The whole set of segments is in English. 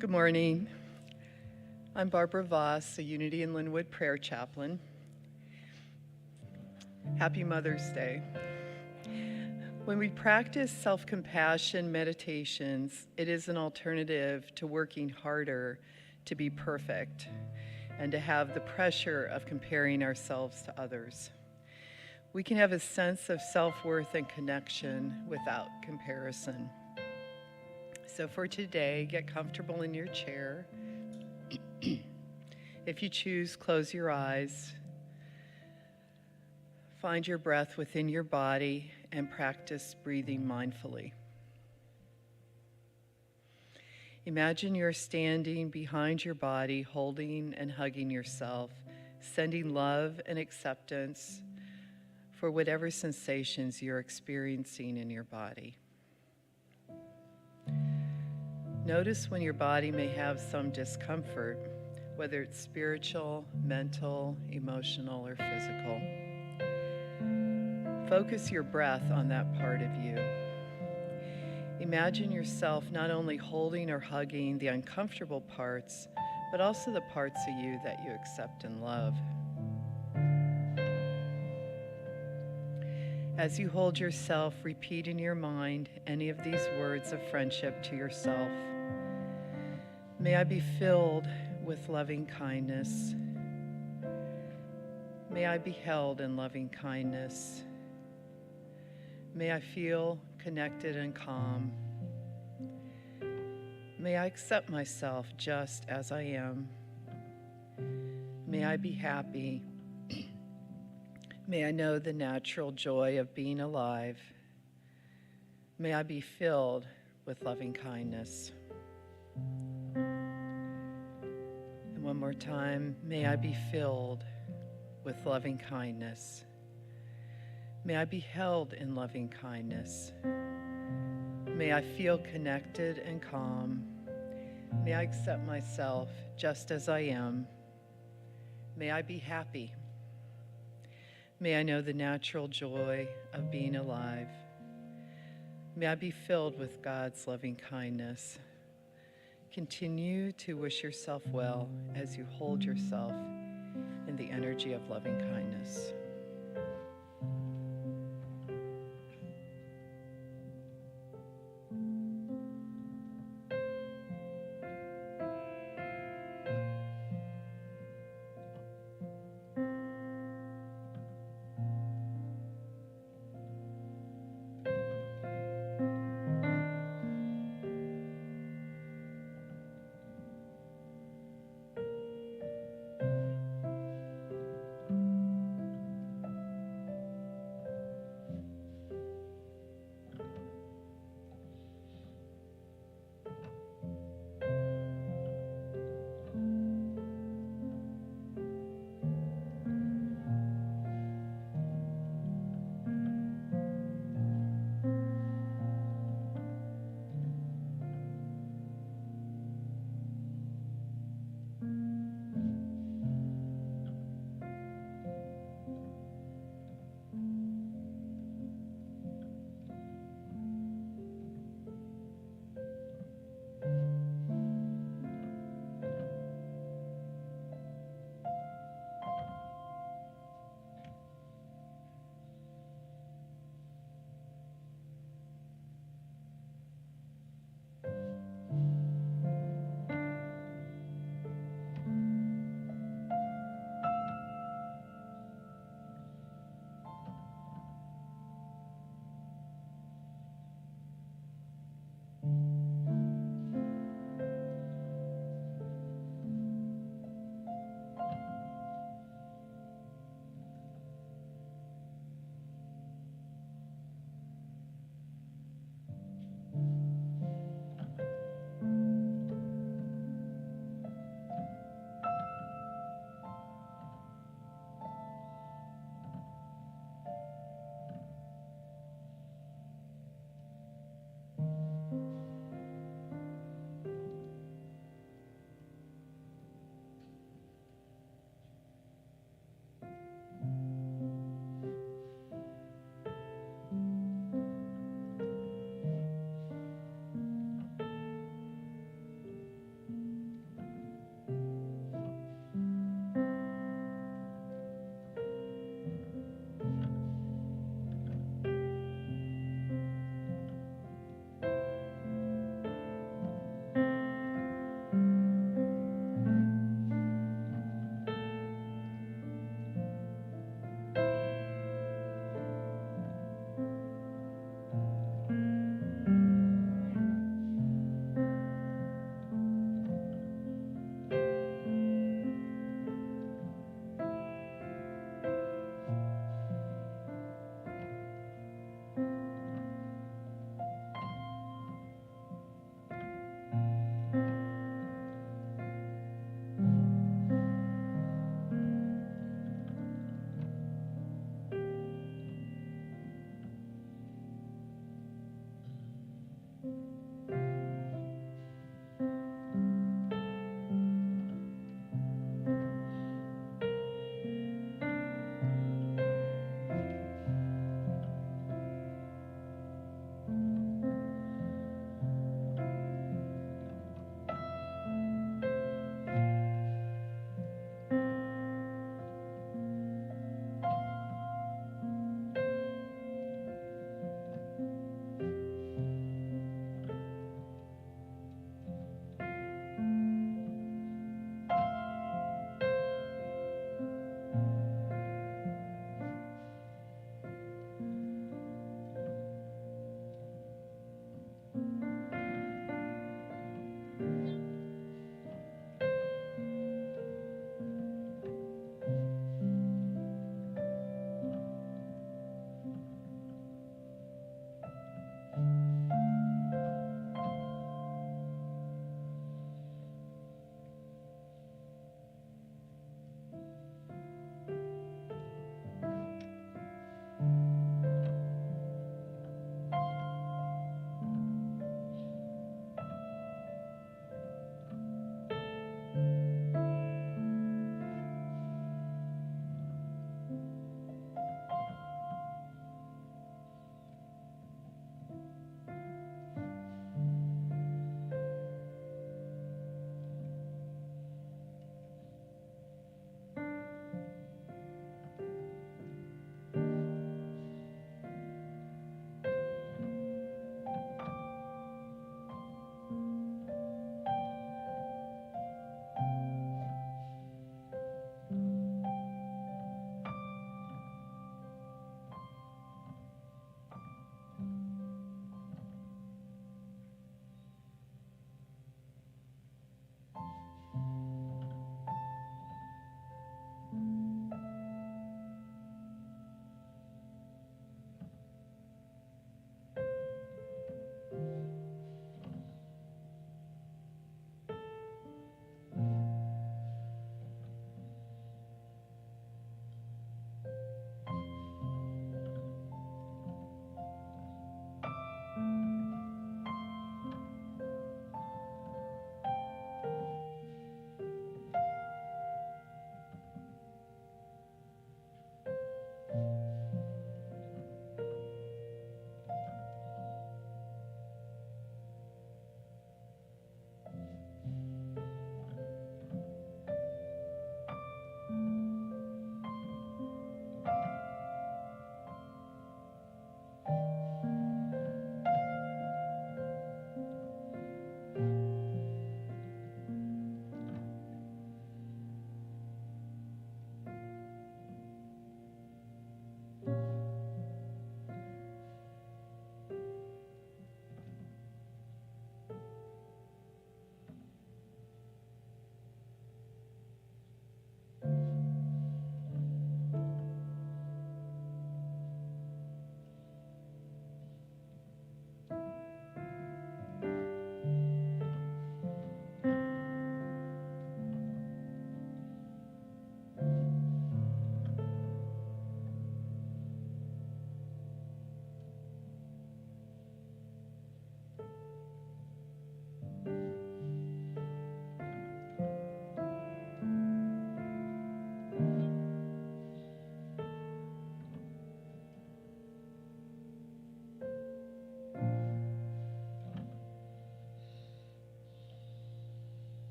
Good morning. I'm Barbara Voss, a Unity in Lynnwood prayer chaplain. Happy Mother's Day. When we practice self-compassion meditations, it is an alternative to working harder to be perfect and to have the pressure of comparing ourselves to others. We can have a sense of self-worth and connection without comparison. So for today, get comfortable in your chair. If you choose, close your eyes. Find your breath within your body and practice breathing mindfully. Imagine you're standing behind your body, holding and hugging yourself, sending love and acceptance for whatever sensations you're experiencing in your body. Notice when your body may have some discomfort, whether it's spiritual, mental, emotional, or physical. Focus your breath on that part of you. Imagine yourself not only holding or hugging the uncomfortable parts, but also the parts of you that you accept and love. As you hold yourself, repeat in your mind any of these words of friendship to yourself. May I be filled with loving kindness. May I be held in loving kindness. May I feel connected and calm. May I accept myself just as I am. May I be happy. May I know the natural joy of being alive. May I be filled with loving kindness. And one more time, may I be filled with loving kindness. May I be held in loving kindness. May I feel connected and calm. May I accept myself just as I am. May I be happy. May I know the natural joy of being alive. May I be filled with God's loving kindness. Continue to wish yourself well as you hold yourself in the energy of loving kindness.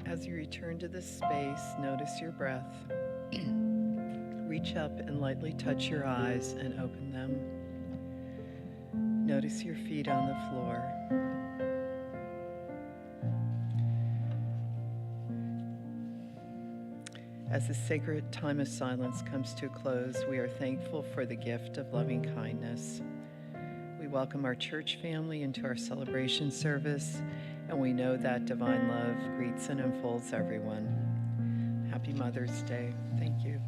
As you return to this space, notice your breath. Reach up and lightly touch your eyes and open them. Notice your feet on the floor. As the sacred time of silence comes to a close, we are thankful for the gift of loving kindness. We welcome our church family into our celebration service, and we know that divine love greets and enfolds everyone. Happy Mother's Day. Thank you.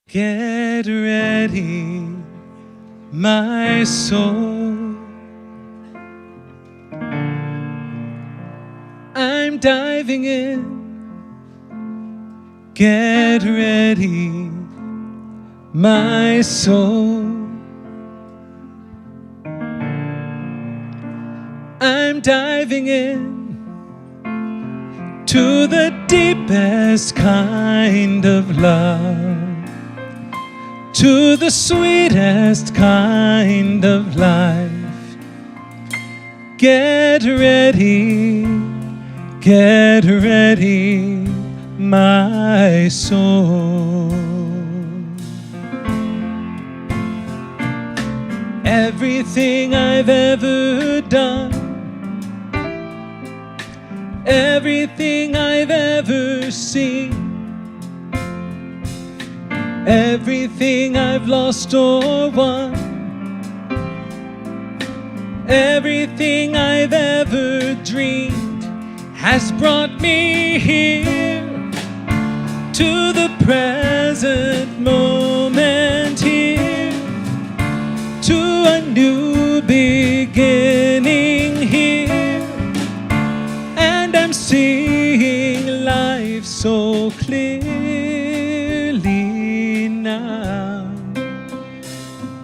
Get ready, my soul. I'm diving in. Get ready, my soul. I'm diving in to the deepest kind of love, to the sweetest kind of life. Get ready, my soul. Everything I've ever done, everything I've ever seen, everything I've lost or won, everything I've ever dreamed has brought me here to the present moment, here to a new beginning here, and I'm seeing light perceive so clearly now.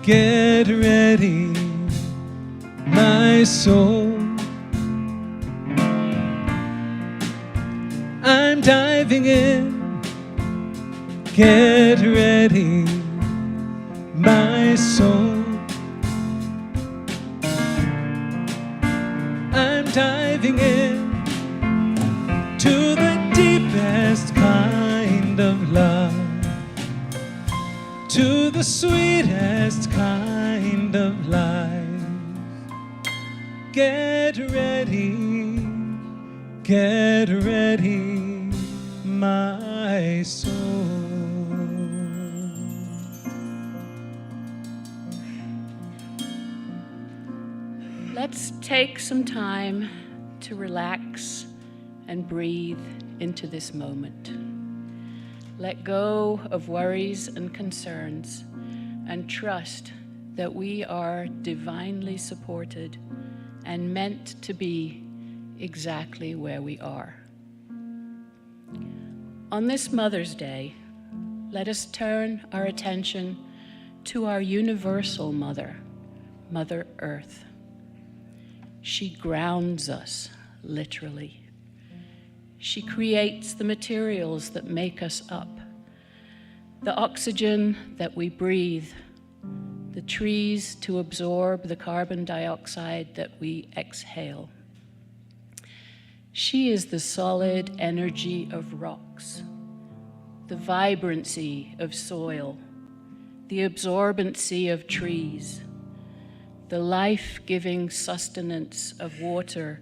Get ready, my soul. I'm diving in. Get ready, my soul. I'm diving in to the deepest kind of love, to the sweetest kind of life. Get ready, my soul. Let's take some time to relax and breathe into this moment. Let go of worries and concerns and trust that we are divinely supported and meant to be exactly where we are. On this Mother's Day, let us turn our attention to our universal mother, Mother Earth. She grounds us, literally. She creates the materials that make us up, the oxygen that we breathe, the trees to absorb the carbon dioxide that we exhale. She is the solid energy of rocks, the vibrancy of soil, the absorbency of trees, the life-giving sustenance of water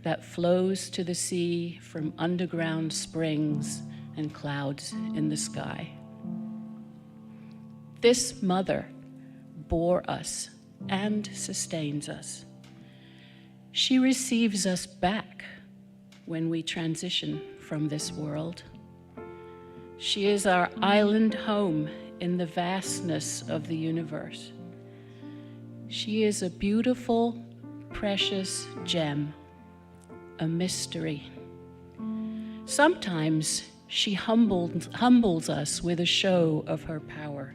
that flows to the sea from underground springs and clouds in the sky. This mother bore us and sustains us. She receives us back when we transition from this world. She is our island home in the vastness of the universe. She is a beautiful, precious gem, a mystery. Sometimes she humbles us with a show of her power.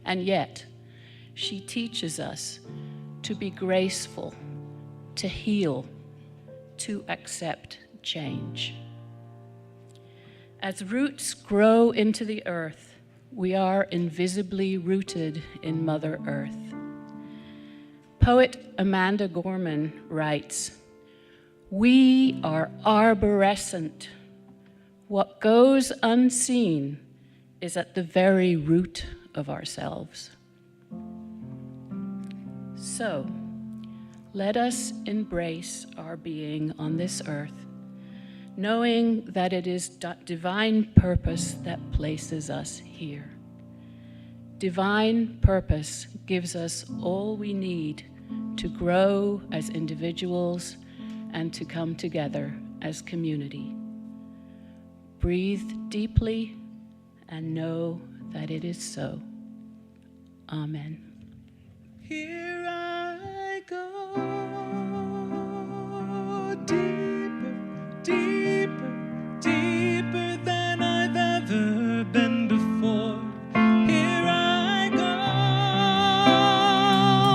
And yet, she teaches us to be graceful, to heal, to accept change. As roots grow into the earth, we are invisibly rooted in Mother Earth. Poet Amanda Gorman writes, "We are arborescent. What goes unseen is at the very root of ourselves." So, let us embrace our being on this earth, knowing that it is divine purpose that places us here. Divine purpose gives us all we need to grow as individuals and to come together as community. Breathe deeply and know that it is so. Amen. Here I go, deeper, deeper, deeper than I've ever been before. Here I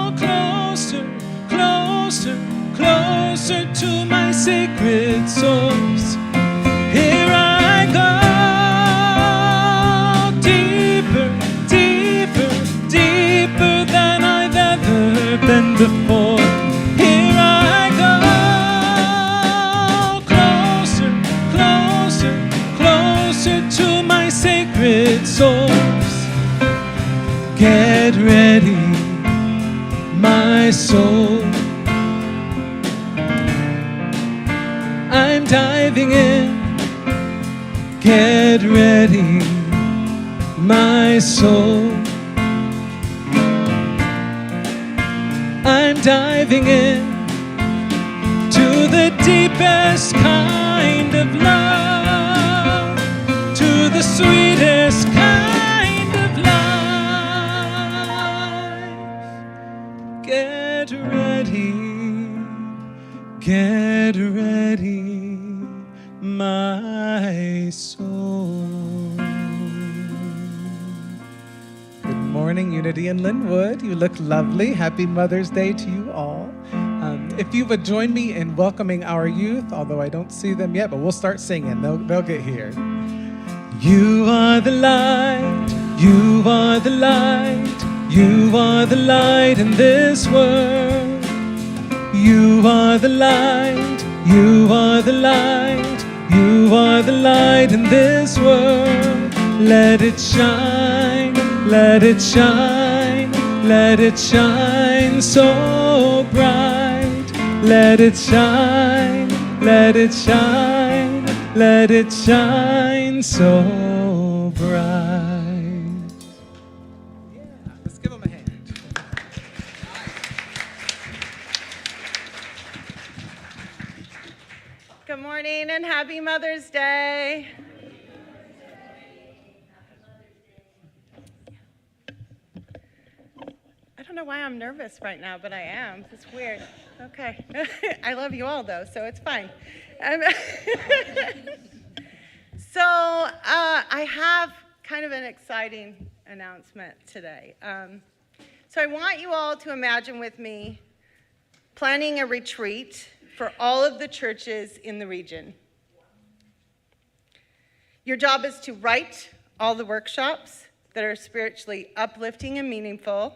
go, closer, closer, closer to my sacred source. Here I go, deeper, deeper, deeper than I've ever been before. Here I go, closer, closer, closer to my sacred source. Get ready, my soul. I'm diving in. Get ready, my soul. I'm diving in to the deepest kind of love, to the sweetest kind of life. Get ready, my my soul. Good morning, Unity in Lynnwood. You look lovely. Happy Mother's Day to you all. If you would join me in welcoming our youth, although I don't see them yet, but we'll start singing. They'll get here. You are the light, you are the light, you are the light in this world. You are the light, you are the light, you are the light in this world. Let it shine, let it shine, let it shine so bright. Let it shine, let it shine, let it shine so bright. Yeah, let's give them a hand. Good morning and happy Mother's Day. I don't know why I'm nervous right now, but I am. It's weird. Okay. I love you all, though, so it's fine. So I have kind of an exciting announcement today. So I want you all to imagine with me planning a retreat for all of the churches in the region. Your job is to write all the workshops that are spiritually uplifting and meaningful,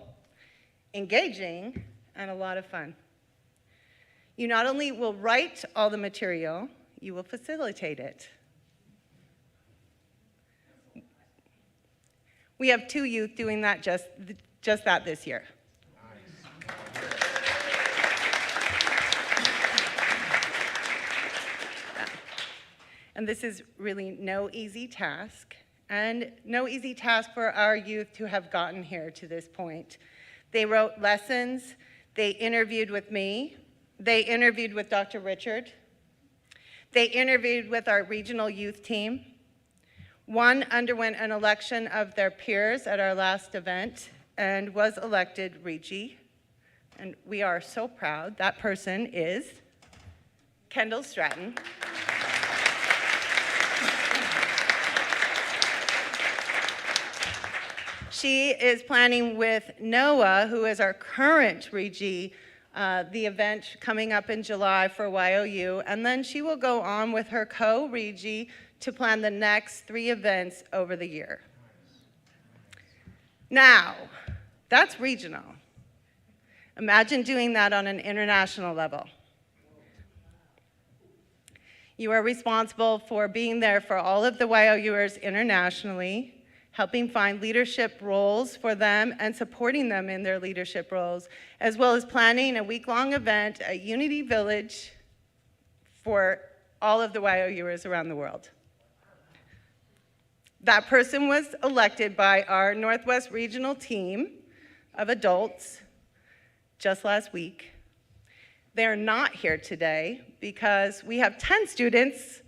engaging, and a lot of fun. You not only will write all the material, you will facilitate it. We have 2 youth doing that just that this year. And this is really no easy task, and no easy task for our youth to have gotten here to this point. They wrote lessons, they interviewed with me, they interviewed with Dr. Richard, they interviewed with our regional youth team. One underwent an election of their peers at our last event and was elected Regie. And we are so proud. That person is Kendall Stratton. She is planning with Noah, who is our current Regie, the event coming up in July for YOU, and then she will go on with her co-Regie to plan the next 3 events over the year. Now, that's regional. Imagine doing that on an international level. You are responsible for being there for all of the YOUers internationally, helping find leadership roles for them and supporting them in their leadership roles, as well as planning a week-long event at Unity Village for all of the YOUers around the world. That person was elected by our Northwest Regional team of adults just last week. They're not here today because we have 10 students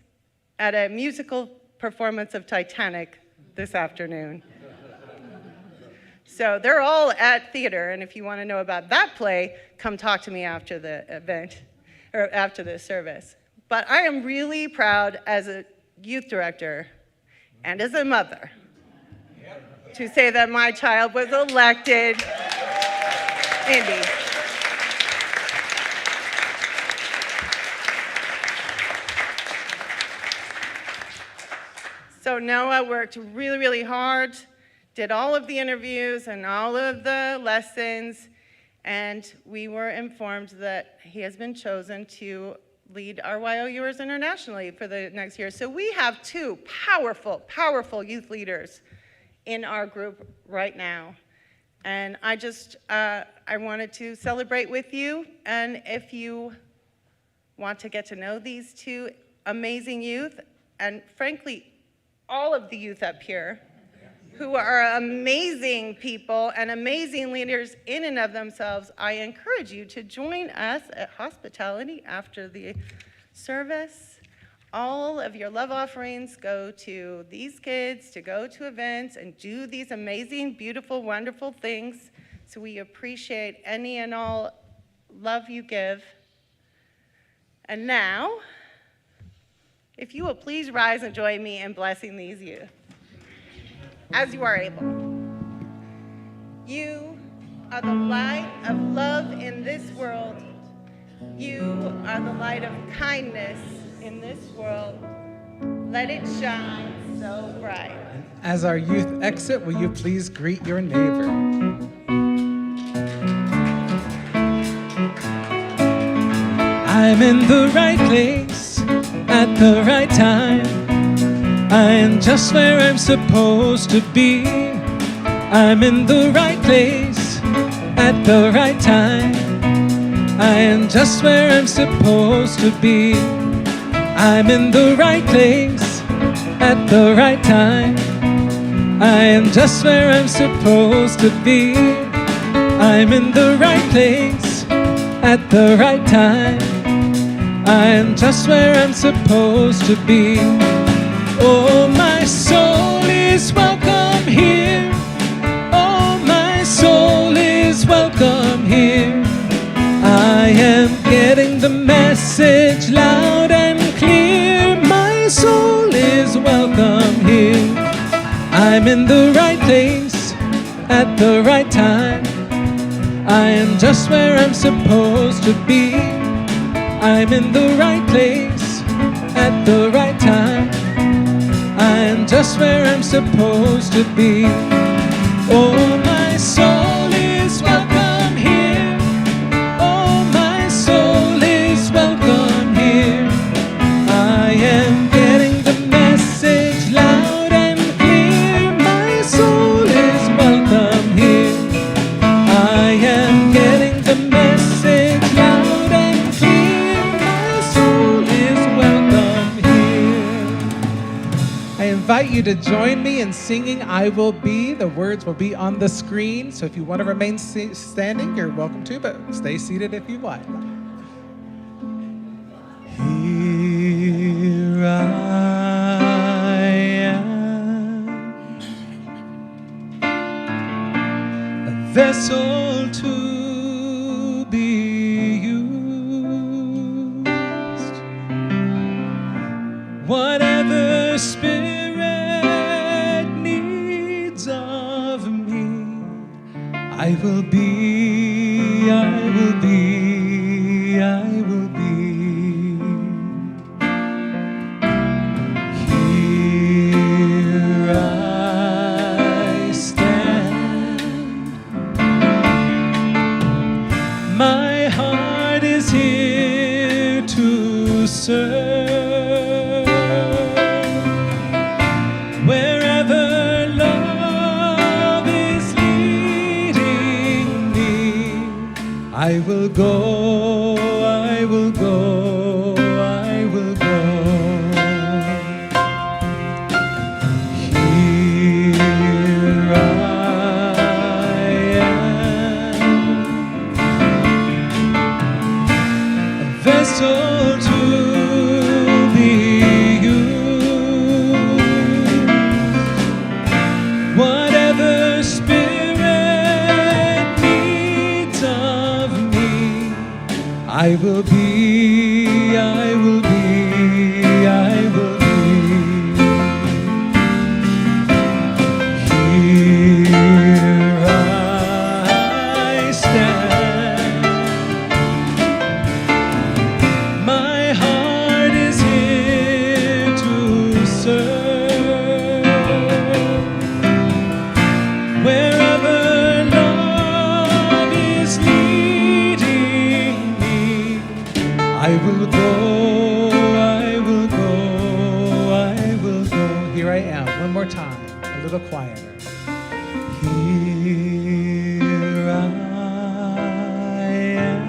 at a musical performance of Titanic this afternoon. So they're all at theater, and if you want to know about that play, come talk to me after the event, or after the service. But I am really proud as a youth director and as a mother to say that my child was elected Indy. So Noah worked really, really hard, did all of the interviews and all of the lessons, and we were informed that he has been chosen to lead our YOUers internationally for the next year. So we have 2 powerful, powerful youth leaders in our group right now. And I wanted to celebrate with you, and if you want to get to know these 2 amazing youth, and frankly, all of the youth up here, who are amazing people and amazing leaders in and of themselves, I encourage you to join us at hospitality after the service. All of your love offerings go to these kids to go to events and do these amazing, beautiful, wonderful things. So we appreciate any and all love you give. And now, If you will please rise and join me in blessing these youth, as you are able. You are the light of love in this world. You are the light of kindness in this world. Let it shine so bright. As our youth exit, will you please greet your neighbor? I'm in the right place at the right time. I am just where I'm supposed to be. I'm in the right place at the right time. I am just where I'm supposed to be. I'm in the right place at the right time. I am just where I'm supposed to be. I'm in the right place at the right time. I am just where I'm supposed to be. Oh, my soul is welcome here. Oh, my soul is welcome here. I am getting the message loud and clear. My soul is welcome here. I'm in the right place at the right time. I am just where I'm supposed to be. I'm in the right place at the right time. I am just where I'm supposed to be. Oh, my soul is welcome here. Oh, my soul is welcome here. I am getting the message loud and clear. My soul is welcome here. I am getting the message loud and clear. My soul is welcome here. I invite you to join me in singing I Will Be. The words will be on the screen, so if you want to remain standing, you're welcome to, but stay seated if you want. Here I am, a vessel to be used. Whatever Spirit needs of me, I will be, I will be, I will be. Here I stand. My heart is here to serve. Wherever love is leading me, I will go, I will go, I will go. Here I am, a vessel to be used. Whatever Spirit needs of me, I will be, I will be, I will be. Here I stand. My heart is here to serve. Wherever love is leading me, I will go, I will go, I will go. Here I am, one more time, a little quieter. Here I am,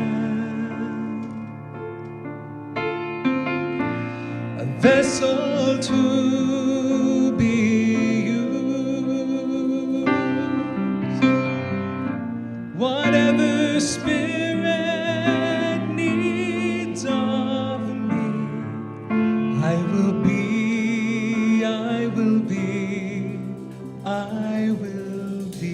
a vessel to be used. Whatever Spirit needs of me, I will be, I will be, I will be.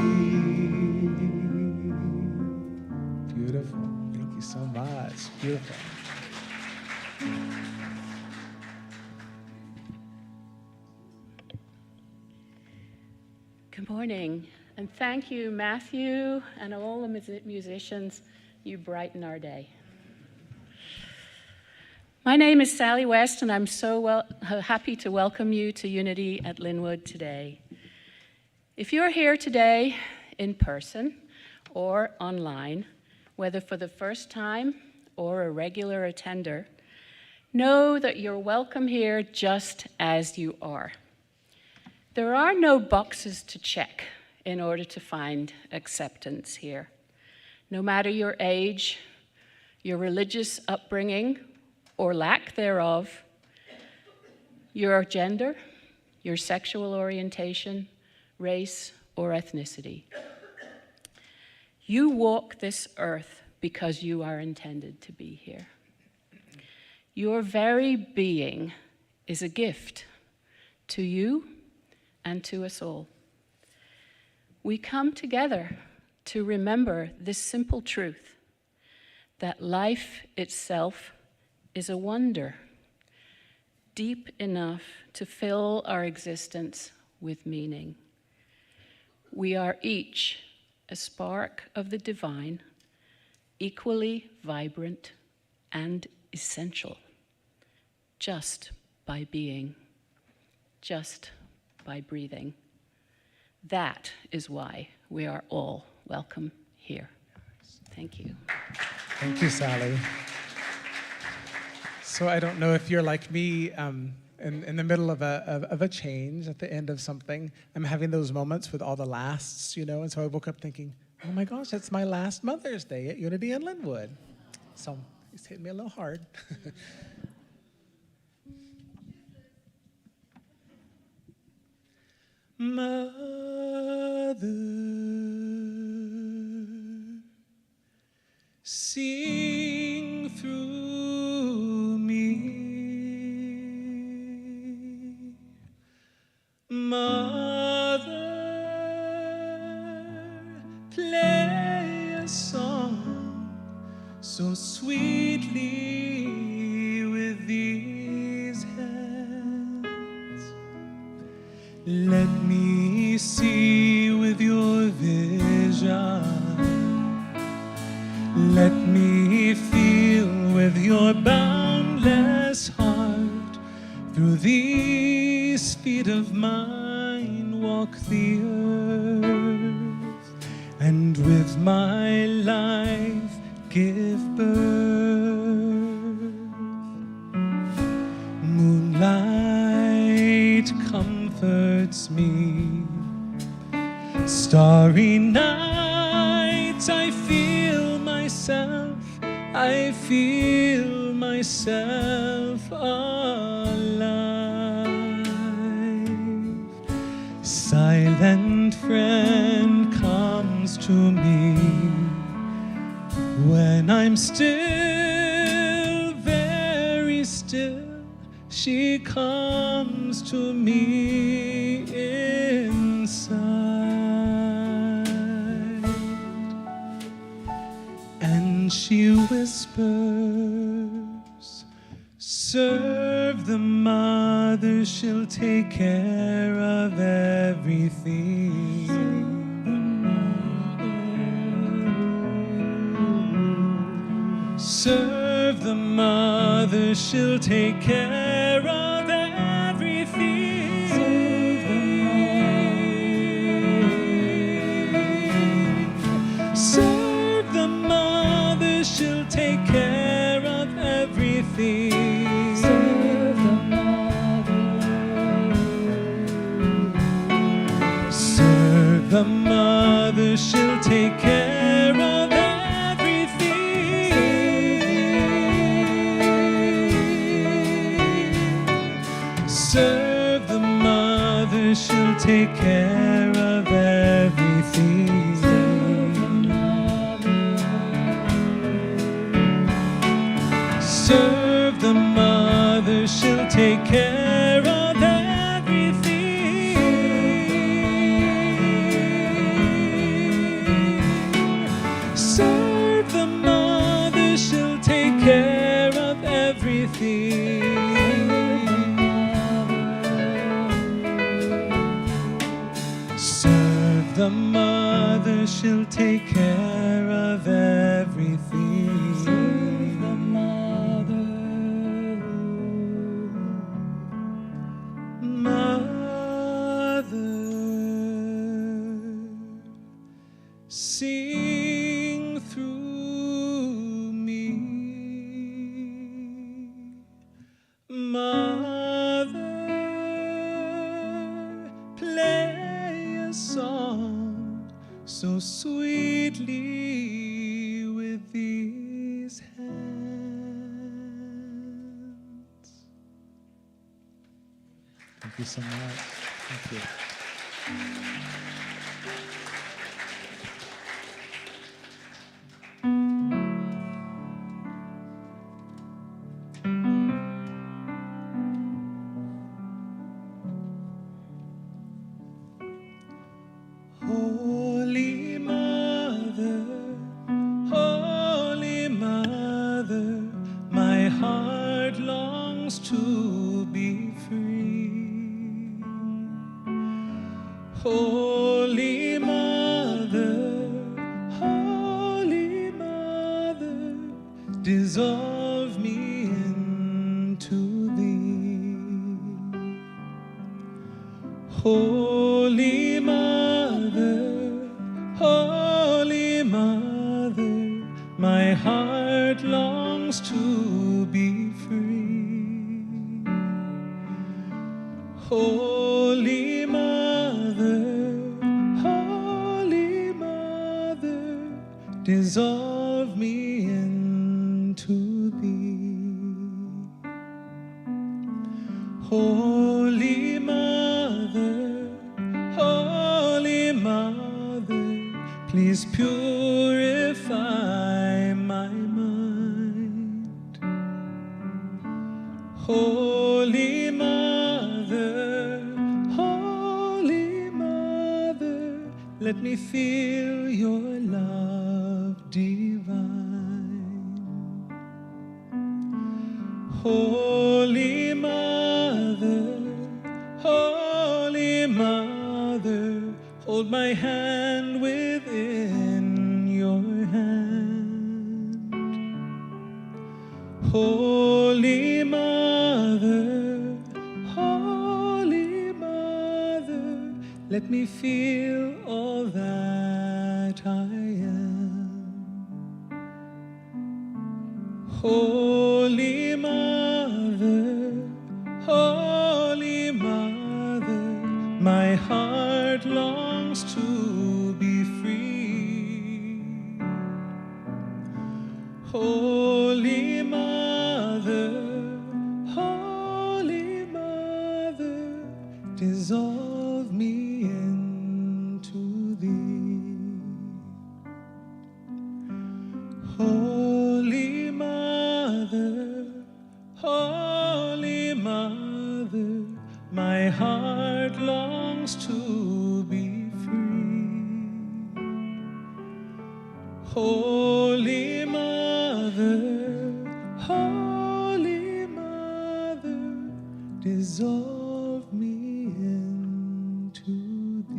Beautiful. Thank you so much. Beautiful. Good morning, and thank you, Matthew, and all the musicians. You brighten our day. My name is Sally West, and I'm so happy to welcome you to Unity at Lynnwood today. If you're here today in person or online, whether for the first time or a regular attender, know that you're welcome here just as you are. There are no boxes to check in order to find acceptance here. No matter your age, your religious upbringing or lack thereof, your gender, your sexual orientation, race, or ethnicity. You walk this earth because you are intended to be here. Your very being is a gift to you and to us all. We come together to remember this simple truth, that life itself is a wonder, deep enough to fill our existence with meaning. We are each a spark of the divine, equally vibrant and essential, just by being, just by breathing. That is why we are all welcome here. Thank you. Thank you, Sally. So I don't know if you're like me, in the middle of a change, at the end of something. I'm having those moments with all the lasts, and so I woke up thinking, oh my gosh, it's my last Mother's Day at Unity in Lynnwood. So it's hitting me a little hard. Mother, sing through me. Mother, play a song so sweetly with these hands. Let me see with your vision. Let me feel with your boundless heart. Through these feet of mine walk the earth, and with my life give birth. Moonlight comforts me. Starry nights I feel myself alive. Silent friend comes to me when I'm still, very still. She comes to me inside, and she whispers, serve the mother, she'll take care of everything. Serve the mother, she'll take care of everything. Serve the mother, she'll take care of everything. Serve the mother. Serve the mother, she'll take care of everything. Serve the mother, she'll take care of everything. Serve the mother, she'll take care of everything. Serve the mother, she'll take care of everything. Serve she'll take care of everything. Serve the mother. Mother, sing through me. Mother, play a song so sweetly with these hands. Thank you so much. Thank you. Holy Mother, my heart longs to be free. Holy Mother, dissolve me into thee. Holy Mother, my heart longs to be free. Holy Mother, dissolve me into thee. Holy Mother, please purify my mind. Holy Mother, let me feel your love divine. Holy Mother, hold my hand within your hand. Holy Mother, let me feel all that I am. Holy Mother, my heart longs to be free. Holy Mother, dissolve me into thee. Holy Mother, my heart longs to be free. Holy Mother, dissolve me into thee.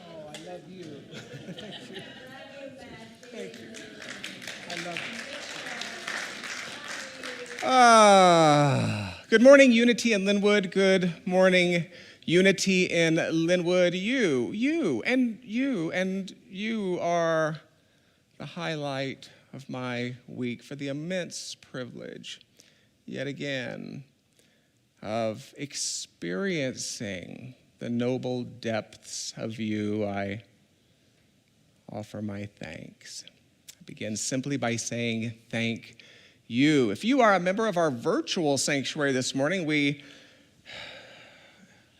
Oh, I love you. Thank you. Thank you. I love you. Good morning, Unity in Lynnwood. Good morning, Unity in Lynnwood. You are the highlight of my week for the immense privilege, yet again, of experiencing the noble depths of you. I offer my thanks. I begin simply by saying thank you. If you are a member of our virtual sanctuary this morning, we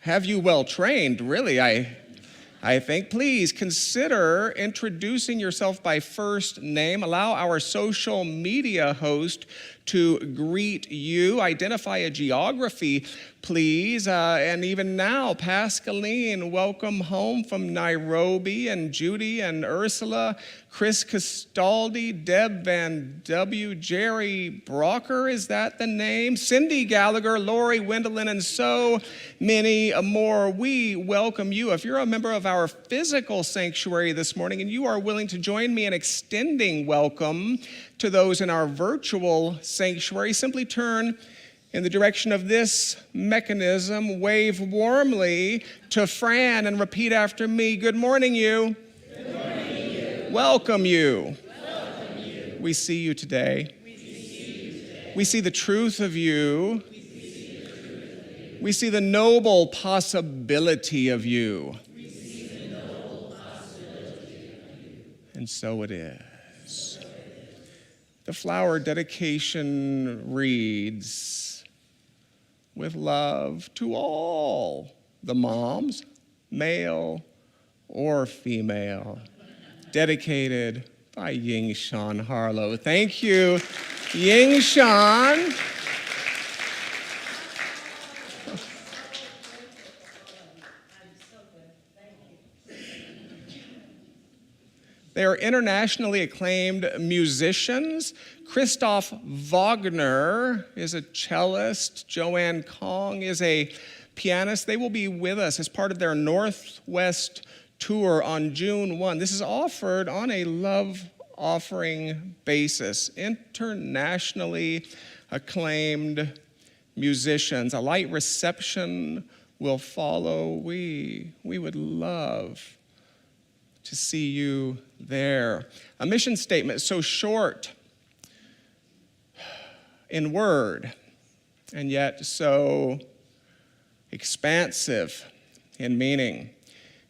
have you well trained, really, I think. Please consider introducing yourself by first name. Allow our social media host to greet you. Identify a geography please. And even now, Pascaline, welcome home from Nairobi, and Judy and Ursula, Chris Castaldi, Deb Van W, Jerry Brocker, is that the name? Cindy Gallagher, Lori Wendelin, and so many more. We welcome you. If you're a member of our physical sanctuary this morning and you are willing to join me in extending welcome to those in our virtual sanctuary, simply turn in the direction of this mechanism, wave warmly to Fran, and repeat after me. Good morning, you. Good morning, you. Welcome you. Welcome you. We see you today. We see the truth of you. We see the noble possibility of you. And so it is. The flower dedication reads, with love to all the moms, male or female, dedicated by Ying Shan Harlow. Thank you, Ying Shan. They are internationally acclaimed musicians. Christoph Wagner is a cellist. Joanne Kong is a pianist. They will be with us as part of their Northwest tour on June 1. This is offered on a love offering basis. Internationally acclaimed musicians. A light reception will follow. We would love to see you there. A mission statement so short in word and yet so expansive in meaning.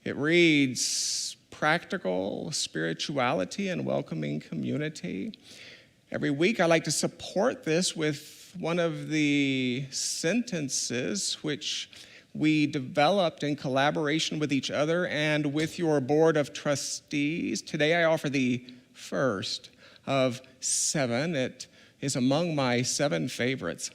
It reads, practical spirituality and welcoming community. Every week I like to support this with one of the sentences which we developed in collaboration with each other and with your board of trustees. Today I offer the first of 7. It is among my 7 favorites.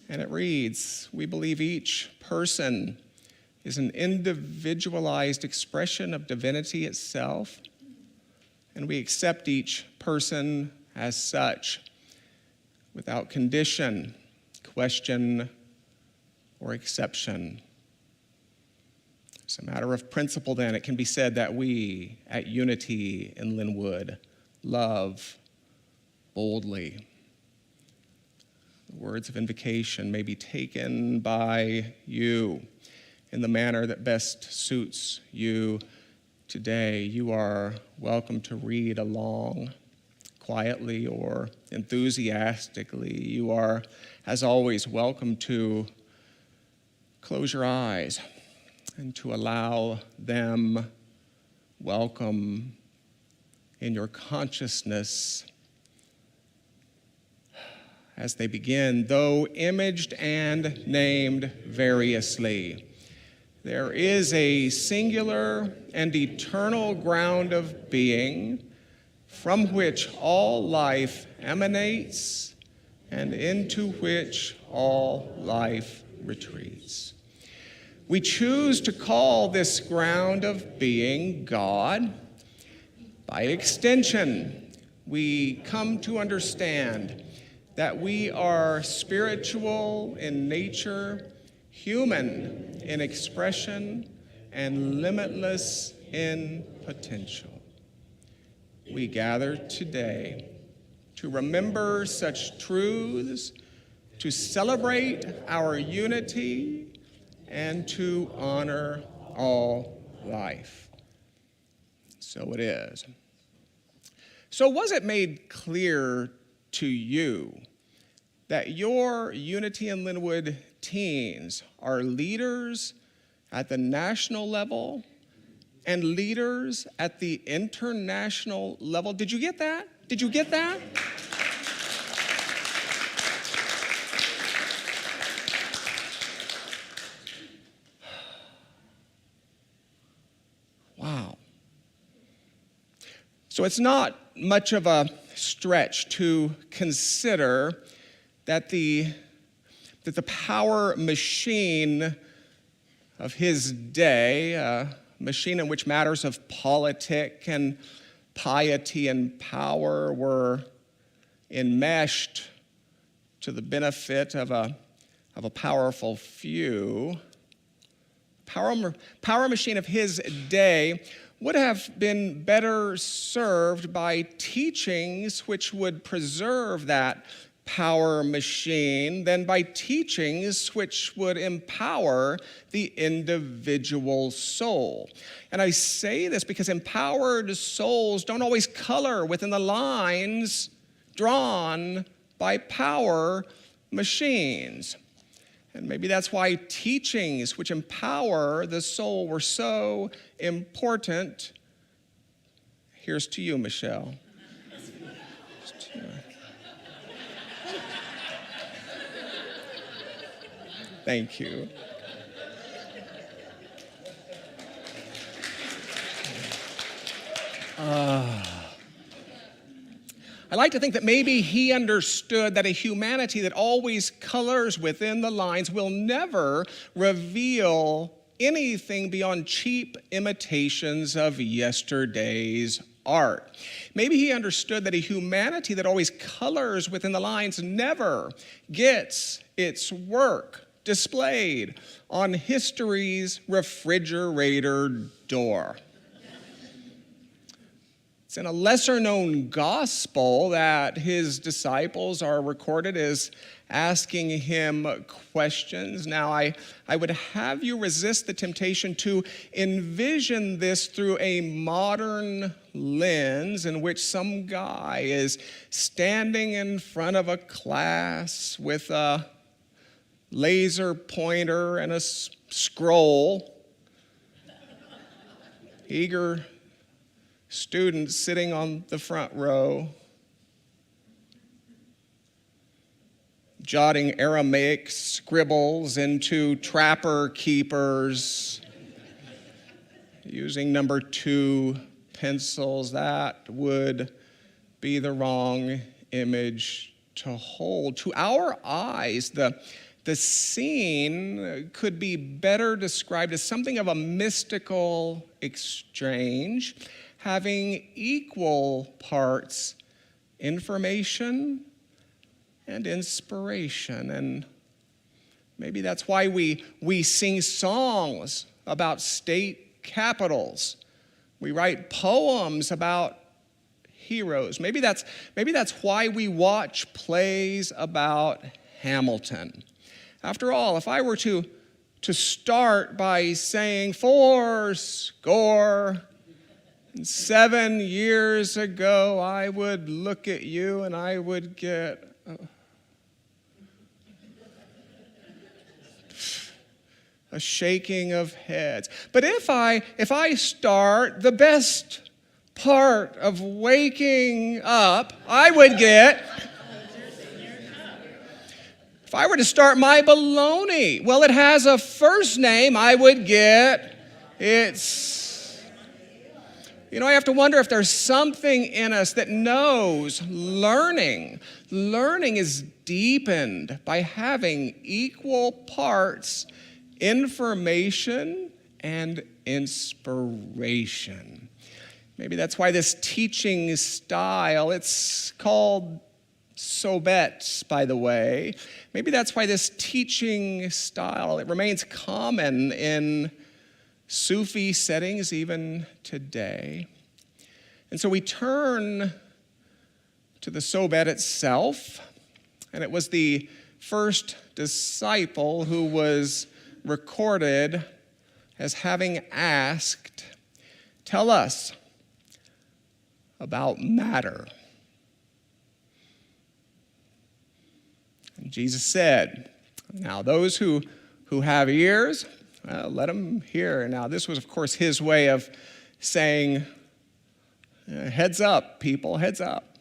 And it reads, we believe each person is an individualized expression of divinity itself, and we accept each person as such, without condition, question, or exception. As a matter of principle, then, it can be said that we at Unity in Lynnwood love boldly. The words of invocation may be taken by you in the manner that best suits you today. You are welcome to read along quietly or enthusiastically. You are, as always, welcome to close your eyes and to allow them welcome in your consciousness as they begin, though imaged and named variously. There is a singular and eternal ground of being from which all life emanates and into which all life retreats. We choose to call this ground of being God. By extension, we come to understand that we are spiritual in nature, human in expression, and limitless in potential. We gather today to remember such truths, to celebrate our unity, and to honor all life. So it is. So was it made clear to you that your Unity in Lynnwood teens are leaders at the national level and leaders at the international level? Did you get that? Did you get that? Wow. So it's not much of a stretch to consider that the power machine of his day, a machine in which matters of politic and piety and power were enmeshed to the benefit of a powerful few. Power machine of his day would have been better served by teachings which would preserve that power machine than by teachings which would empower the individual soul. And I say this because empowered souls don't always color within the lines drawn by power machines. And maybe that's why teachings which empower the soul were so important. Here's to you, Michelle. Thank you. I like to think that maybe he understood that a humanity that always colors within the lines will never reveal anything beyond cheap imitations of yesterday's art. Maybe he understood that a humanity that always colors within the lines never gets its work displayed on history's refrigerator door. It's in a lesser-known gospel that his disciples are recorded as asking him questions. Now, I would have you resist the temptation to envision this through a modern lens in which some guy is standing in front of a class with a laser pointer and a scroll, eager students sitting on the front row, jotting Aramaic scribbles into trapper keepers, using number 2 pencils. That would be the wrong image to hold. To our eyes, the scene could be better described as something of a mystical exchange, having equal parts information and inspiration. And maybe that's why we sing songs about state capitals. We write poems about heroes. Maybe that's why we watch plays about Hamilton. After all, if I were to start by saying 7 years ago, I would look at you and I would get a shaking of heads. But if I start the best part of waking up, I would get. If I were to start my baloney, well, it has a first name, I would get. I have to wonder if there's something in us that knows learning. Learning is deepened by having equal parts information and inspiration. Maybe that's why this teaching style, it's called Sobet, by the way. Maybe that's why this teaching style, it remains common in Sufi settings even today. And so we turn to the Sobet itself, and it was the first disciple who was recorded as having asked, "Tell us about matter." And Jesus said, "Now those who have ears, let them hear." Now this was, of course, his way of saying, heads up, people, heads up.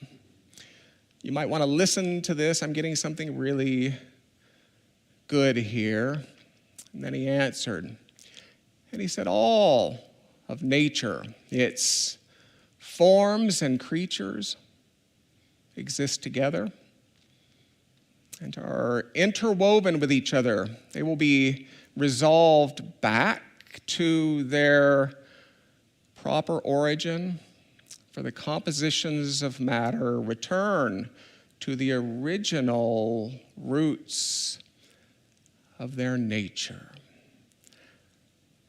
You might want to listen to this. I'm getting something really good here. And then he answered, and he said, all of nature, its forms and creatures exist together. and are interwoven with each other. They will be resolved back to their proper origin, for the compositions of matter return to the original roots of their nature.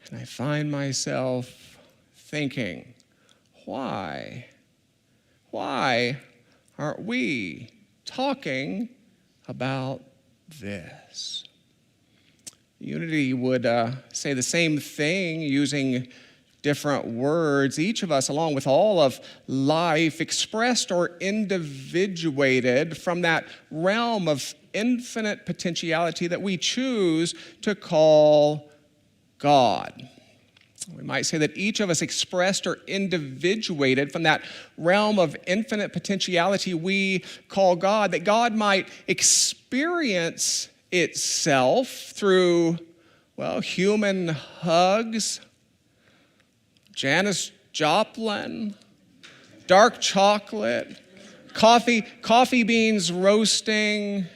And I find myself thinking, why aren't we talking about this? Unity would say the same thing using different words. Each of us, along with all of life, expressed or individuated from that realm of infinite potentiality that we choose to call God. We might say that each of us expressed or individuated from that realm of infinite potentiality we call God, that God might experience itself through, well, human hugs, Janis Joplin, dark chocolate, coffee beans roasting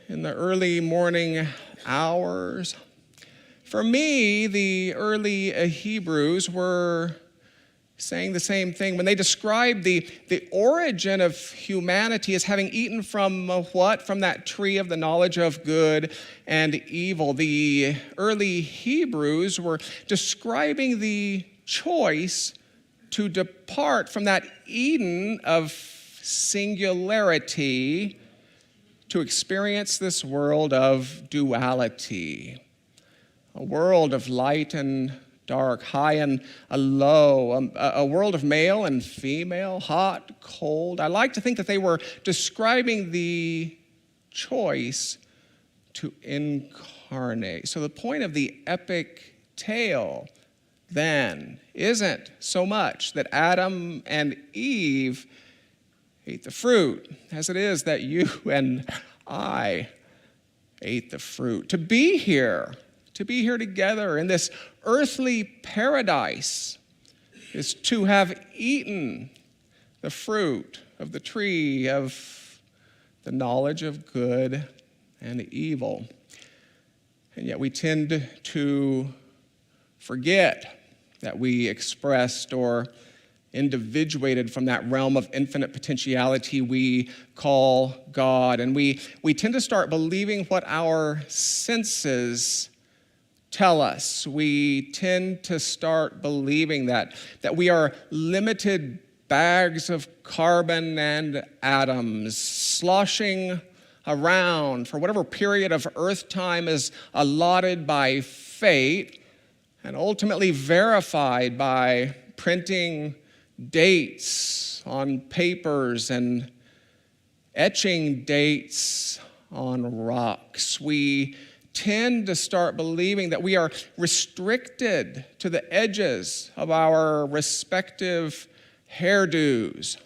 in the early morning hours. For me, the early Hebrews were saying the same thing when they described the origin of humanity as having eaten from what? From that tree of the knowledge of good and evil. The early Hebrews were describing the choice to depart from that Eden of singularity to experience this world of duality, a world of light and dark, high and low, a world of male and female, hot, cold. I like to think that they were describing the choice to incarnate. So the point of the epic tale then isn't so much that Adam and Eve ate the fruit as it is that you and I ate the fruit. To be here together in this earthly paradise is to have eaten the fruit of the tree of the knowledge of good and evil. And yet we tend to forget that we expressed or individuated from that realm of infinite potentiality we call God. And we tend to start believing what our senses tell us. We tend to start believing that we are limited bags of carbon and atoms sloshing around for whatever period of earth time is allotted by fate and ultimately verified by printing dates on papers and etching dates on rocks. We tend to start believing that we are restricted to the edges of our respective hairdos.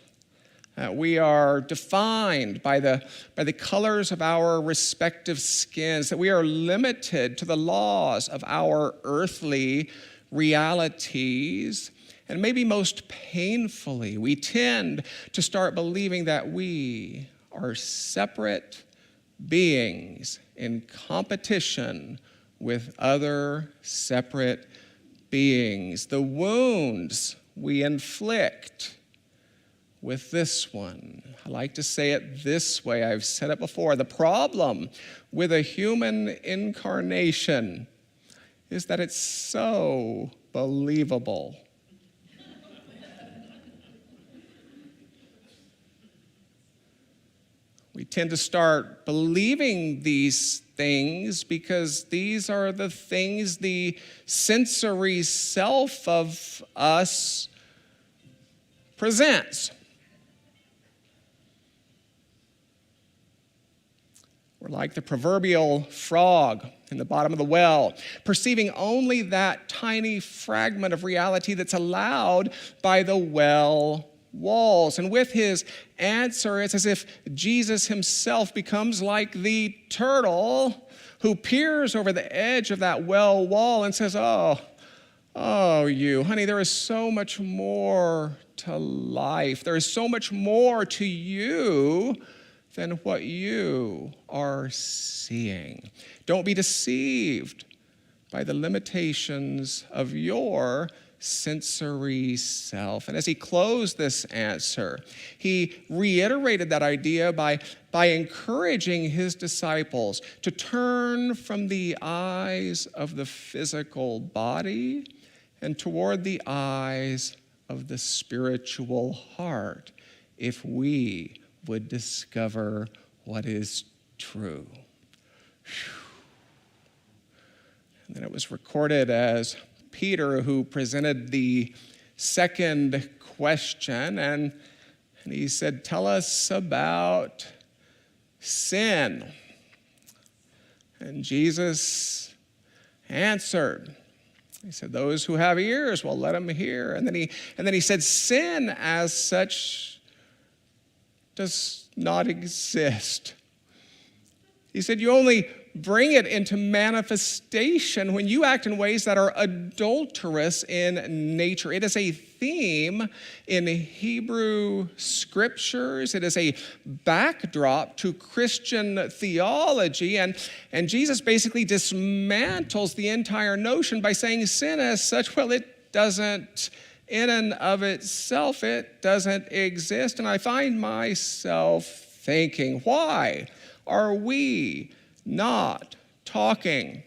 We are defined by the colors of our respective skins, that we are limited to the laws of our earthly realities. And maybe most painfully, we tend to start believing that we are separate beings in competition with other separate beings. The wounds we inflict with this one. I like to say it this way. I've said it before. The problem with a human incarnation is that it's so believable. We tend to start believing these things because these are the things the sensory self of us presents. We're like the proverbial frog in the bottom of the well, perceiving only that tiny fragment of reality that's allowed by the well walls. And with his answer, it's as if Jesus himself becomes like the turtle who peers over the edge of that well wall and says, oh, you, honey, there is so much more to life. There is so much more to you than what you are seeing. Don't be deceived by the limitations of your sensory self. And as he closed this answer, he reiterated that idea by encouraging his disciples to turn from the eyes of the physical body and toward the eyes of the spiritual heart, if we would discover what is true. And then it was recorded as Peter who presented the second question, and he said, "Tell us about sin." And Jesus answered. He said, "Those who have ears, well, let them hear." And then he said, "Sin as such does not exist." He said, "You only bring it into manifestation when you act in ways that are adulterous in nature." It is a theme in Hebrew scriptures. It is a backdrop to Christian theology. And Jesus basically dismantles the entire notion by saying sin as such, well, it doesn't, in and of itself, it doesn't exist. And I find myself thinking, why are we not talking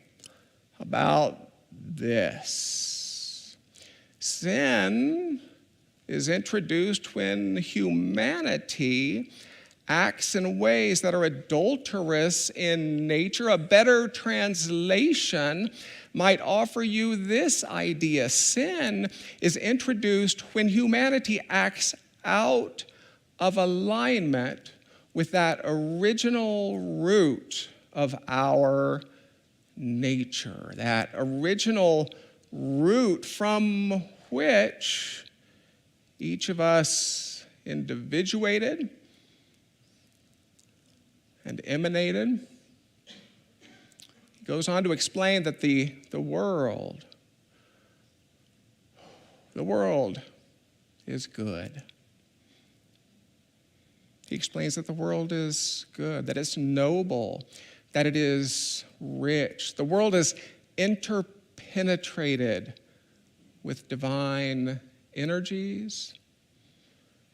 about this? Sin is introduced when humanity acts in ways that are adulterous in nature. A better translation might offer you this idea. Sin is introduced when humanity acts out of alignment with that original root of our nature, that original root from which each of us individuated and emanated. He goes on to explain that the world is good. He explains that the world is good, that it's noble, that it is rich. The world is interpenetrated with divine energies,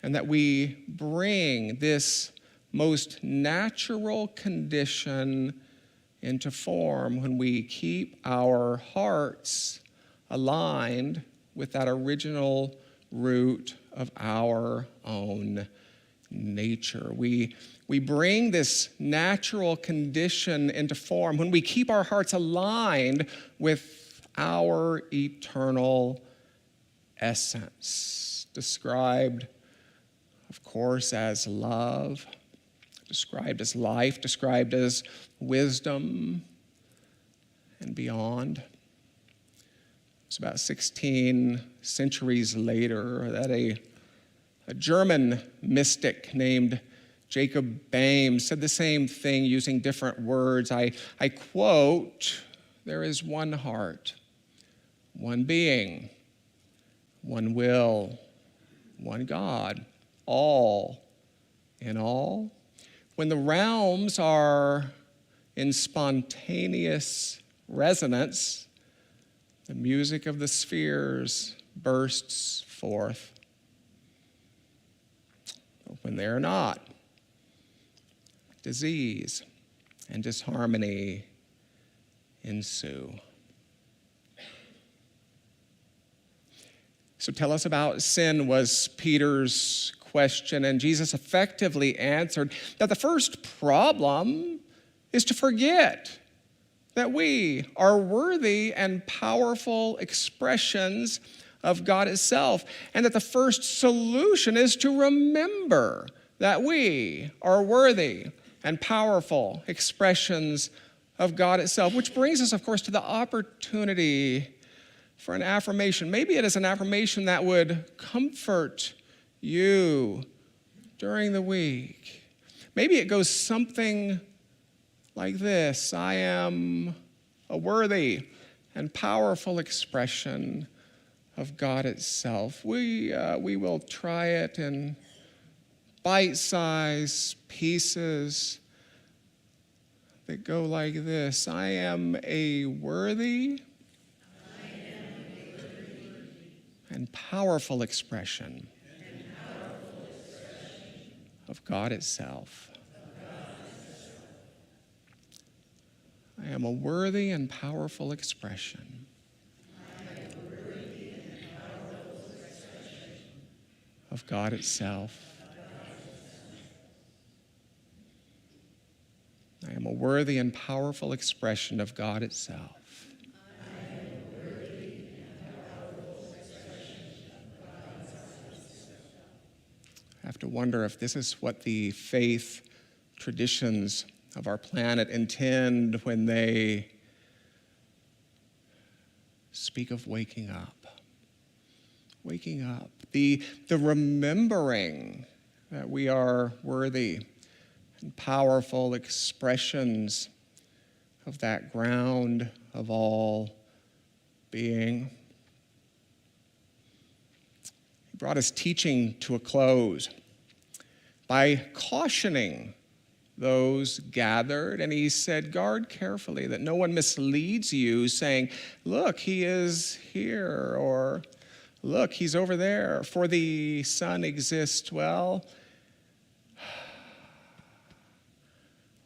and that we bring this most natural condition into form when we keep our hearts aligned with that original root of our own nature. We bring this natural condition into form when we keep our hearts aligned with our eternal essence, described, of course, as love, described as life, described as wisdom and beyond. It's about 16 centuries later that a German mystic named Jacob Boehme said the same thing using different words. I quote, "There is one heart, one being, one will, one God, all in all. When the realms are in spontaneous resonance, the music of the spheres bursts forth. But when they are not, disease and disharmony ensue." So tell us about sin was Peter's question, and Jesus effectively answered that the first problem is to forget that we are worthy and powerful expressions of God itself, and that the first solution is to remember that we are worthy and powerful expressions of God itself, which brings us, of course, to the opportunity for an affirmation. Maybe it is an affirmation that would comfort you during the week. Maybe it goes something like this: I am a worthy and powerful expression of God itself. We will try it in bite-sized pieces that go like this. I am a worthy and powerful expression of God itself. I am a worthy and powerful expression of God itself. I am a worthy and powerful expression of God itself. I have to wonder if this is what the faith traditions of our planet intend when they speak of waking up. Waking up. The remembering that we are worthy and powerful expressions of that ground of all being. He brought his teaching to a close by cautioning those gathered, and he said, guard carefully that no one misleads you, saying, look, he is here, or look, he's over there, for the Son exists, well,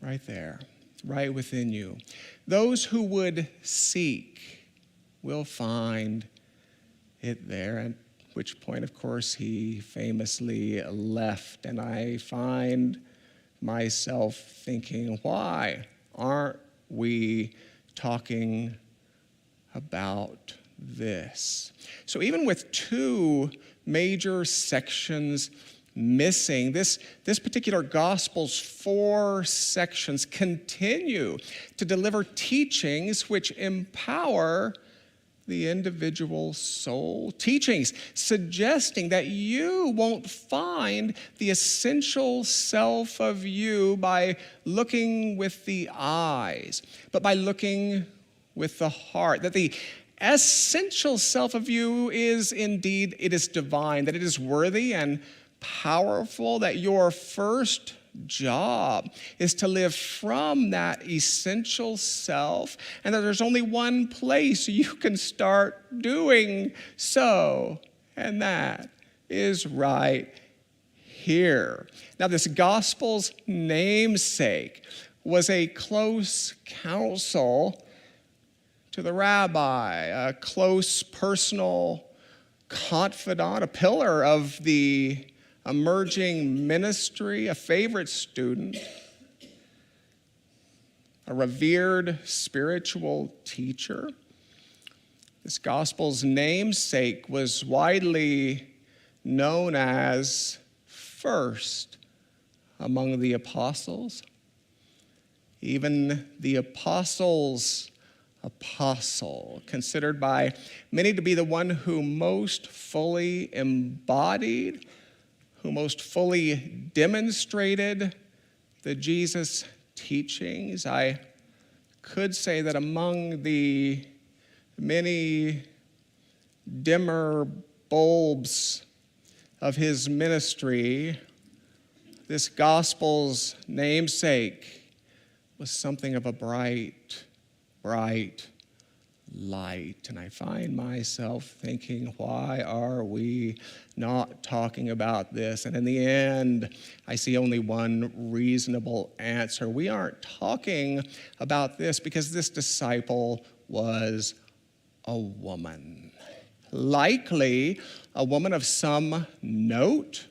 right there, right within you. Those who would seek will find it there, at which point, of course, he famously left, and I find myself thinking, why aren't we talking about this? So even with two major sections missing, this particular gospel's 4 sections continue to deliver teachings which empower the individual soul, teachings suggesting that you won't find the essential self of you by looking with the eyes, but by looking with the heart, that the essential self of you is indeed, it is divine, that it is worthy and powerful, that your first job is to live from that essential self, and that there's only one place you can start doing so, and that is right here. Now, this gospel's namesake was a close counsel to the rabbi, a close personal confidant, a pillar of the emerging ministry, a favorite student, a revered spiritual teacher. This gospel's namesake was widely known as first among the apostles. Even the apostles' apostle, considered by many to be the one who most fully embodied, who most fully demonstrated the Jesus teachings. I could say that among the many dimmer bulbs of his ministry, this gospel's namesake was something of a bright, bright light. And I find myself thinking, why are we not talking about this? And in the end, I see only one reasonable answer. We aren't talking about this because this disciple was a woman. Likely a woman of some note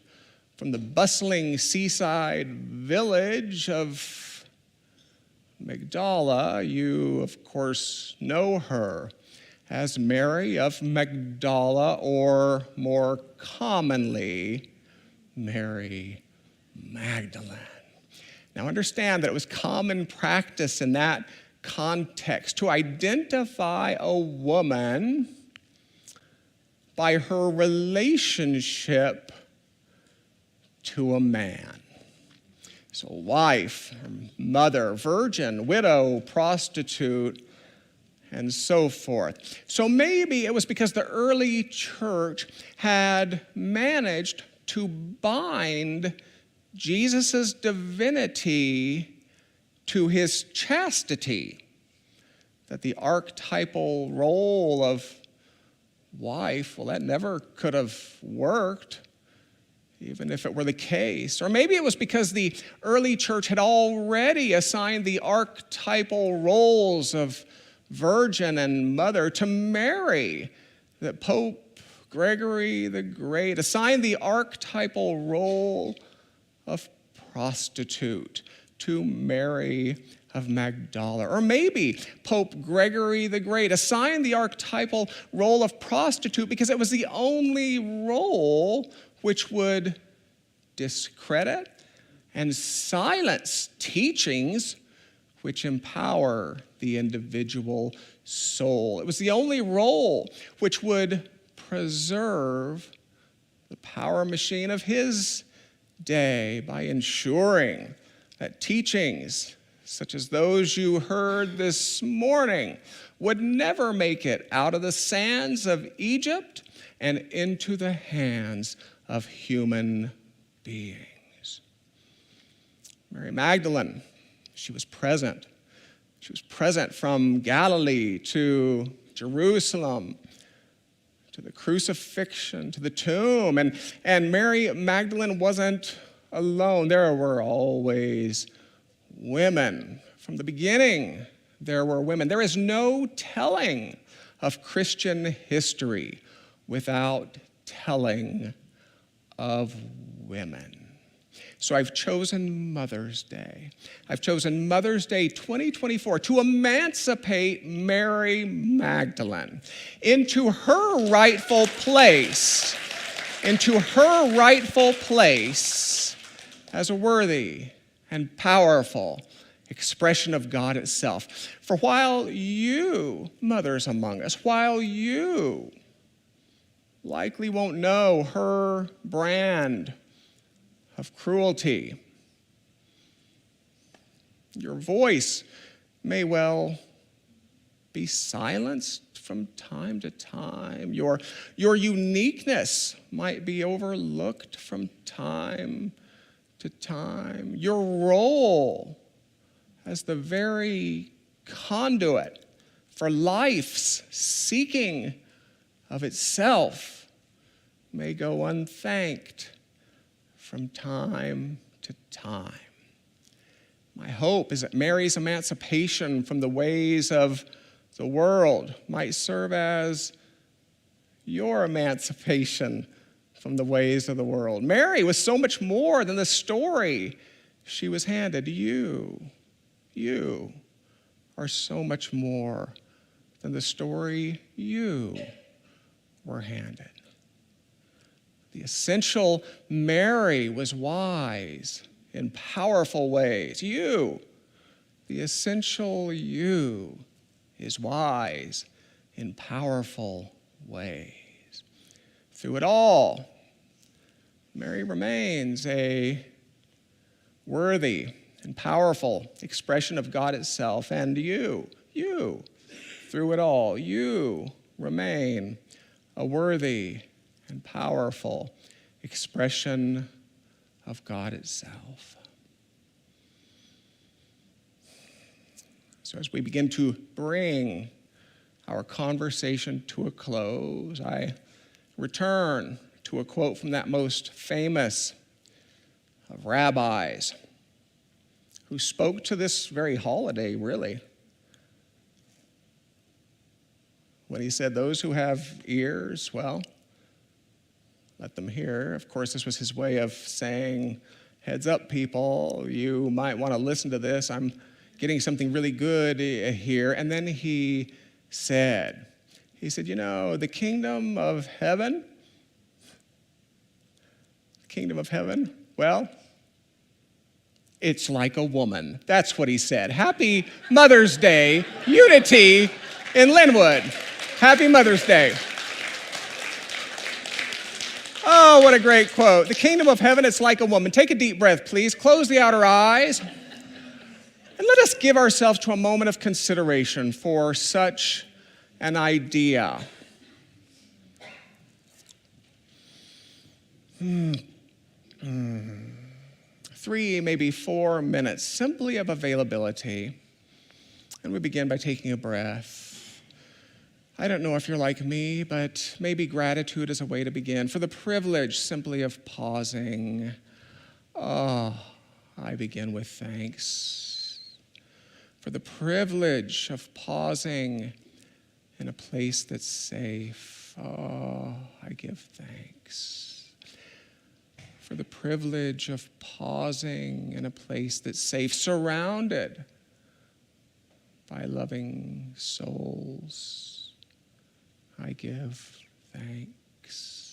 from the bustling seaside village of Magdala. You, of course, know her as Mary of Magdala, or more commonly, Mary Magdalene. Now understand that it was common practice in that context to identify a woman by her relationship to a man. So wife, mother, virgin, widow, prostitute, and so forth. So maybe it was because the early church had managed to bind Jesus' divinity to his chastity, that the archetypal role of wife, well, that never could have worked, even if it were the case. Or maybe it was because the early church had already assigned the archetypal roles of virgin and mother to Mary, that Pope Gregory the Great assigned the archetypal role of prostitute to Mary of Magdala. Or maybe Pope Gregory the Great assigned the archetypal role of prostitute because it was the only role which would discredit and silence teachings which empower the individual soul. It was the only role which would preserve the power machine of his day by ensuring that teachings such as those you heard this morning would never make it out of the sands of Egypt and into the hands of human beings. Mary Magdalene, she was present. She was present from Galilee to Jerusalem, to the crucifixion, to the tomb. And Mary Magdalene wasn't alone. There were always women. From the beginning, there were women. There is no telling of Christian history without telling of women. So I've chosen Mother's Day. I've chosen Mother's Day 2024 to emancipate Mary Magdalene into her rightful place, as a worthy and powerful expression of God itself. For while you, mothers among us, while you likely won't know her brand of cruelty, your voice may well be silenced from time to time. Your uniqueness might be overlooked from time to time. Your role as the very conduit for life's seeking of itself may go unthanked from time to time. My hope is that Mary's emancipation from the ways of the world might serve as your emancipation from the ways of the world. Mary was so much more than the story she was handed. You are so much more than the story you were handed. The essential Mary was wise in powerful ways. The essential you, is wise in powerful ways. Through it all, Mary remains a worthy and powerful expression of God itself. And you, through it all, you remain a worthy and powerful expression of God itself. So as we begin to bring our conversation to a close, I return to a quote from that most famous of rabbis who spoke to this very holiday, really, when he said, "Those who have ears, well, let them hear." Of course, this was his way of saying, heads up, people, you might want to listen to this. I'm getting something really good here. And then he said, the kingdom of heaven, well, it's like a woman. That's what he said. Happy Mother's Day, unity in Lynnwood. Happy Mother's Day. Oh, what a great quote. The kingdom of heaven, it's like a woman. Take a deep breath, please. Close the outer eyes. And let us give ourselves to a moment of consideration for such an idea. 3, maybe 4 minutes simply of availability. And we begin by taking a breath. I don't know if you're like me, but maybe gratitude is a way to begin. For the privilege simply of pausing. I begin with thanks. For the privilege of pausing in a place that's safe. I give thanks. For the privilege of pausing in a place that's safe, surrounded by loving souls. I give thanks.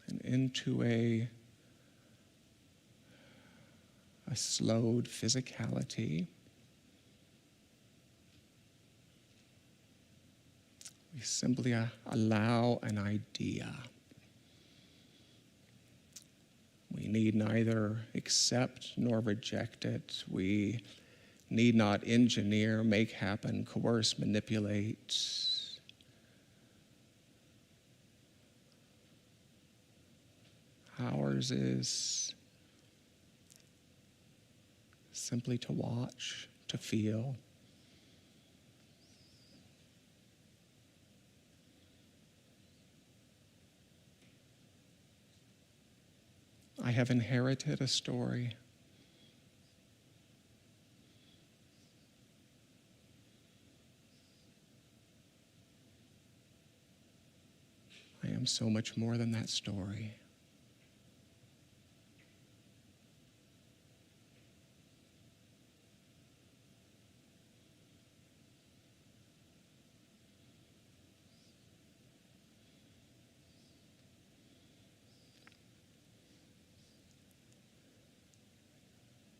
And into a slowed physicality. We simply allow an idea. We need neither accept nor reject it. We need not engineer, make happen, coerce, manipulate. Ours is simply to watch, to feel. I have inherited a story. I am so much more than that story.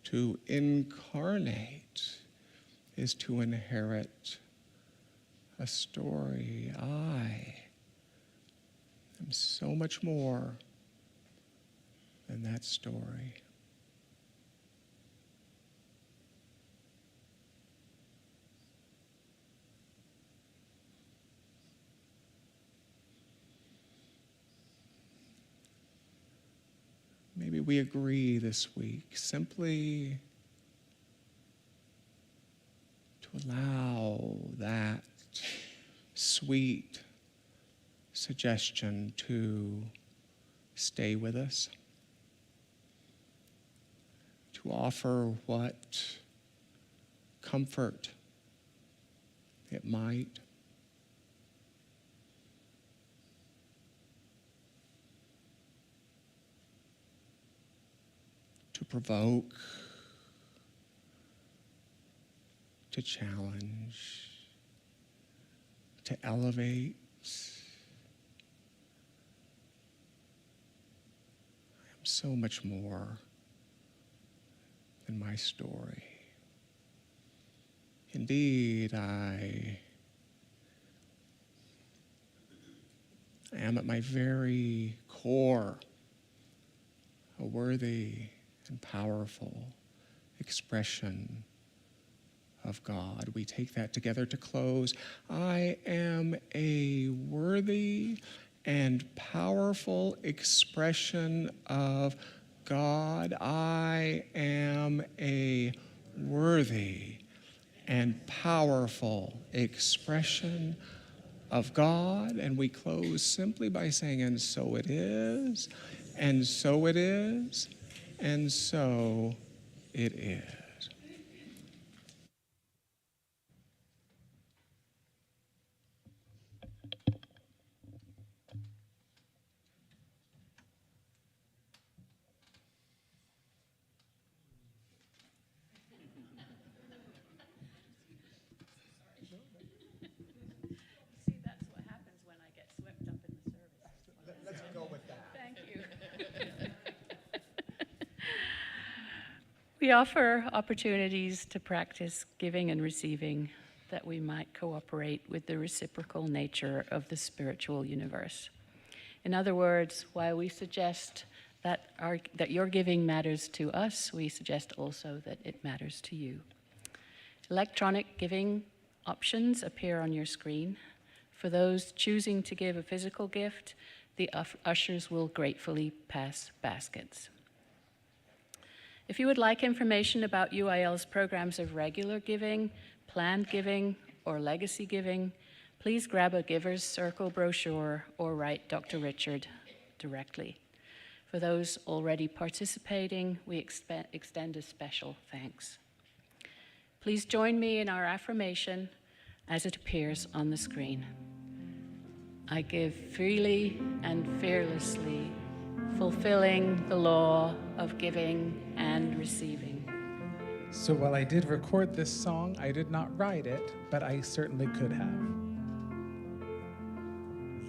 To incarnate is to inherit a story. I am so much more than that story. Maybe we agree this week simply to allow that sweet suggestion to stay with us, to offer what comfort it might. To provoke, to challenge, to elevate. I am so much more than my story. Indeed, I am at my very core a worthy and powerful expression of God. We take that together to close. I am a worthy and powerful expression of God. I am a worthy and powerful expression of God. And we close simply by saying, and so it is, and so it is, and so it is. See, that's what happens when I get swept up in the service. Let's go with that. Thank you. We offer opportunities to practice giving and receiving that we might cooperate with the reciprocal nature of the spiritual universe. In other words, while we suggest that your giving matters to us, we suggest also that it matters to you. Electronic giving options appear on your screen. For those choosing to give a physical gift, the ushers will gratefully pass baskets. If you would like information about UIL's programs of regular giving, planned giving, or legacy giving, please grab a Giver's Circle brochure or write Dr. Richard directly. For those already participating, we extend a special thanks. Please join me in our affirmation as it appears on the screen. I give freely and fearlessly, fulfilling the law of giving and receiving. So while I did record this song, I did not write it, but I certainly could have.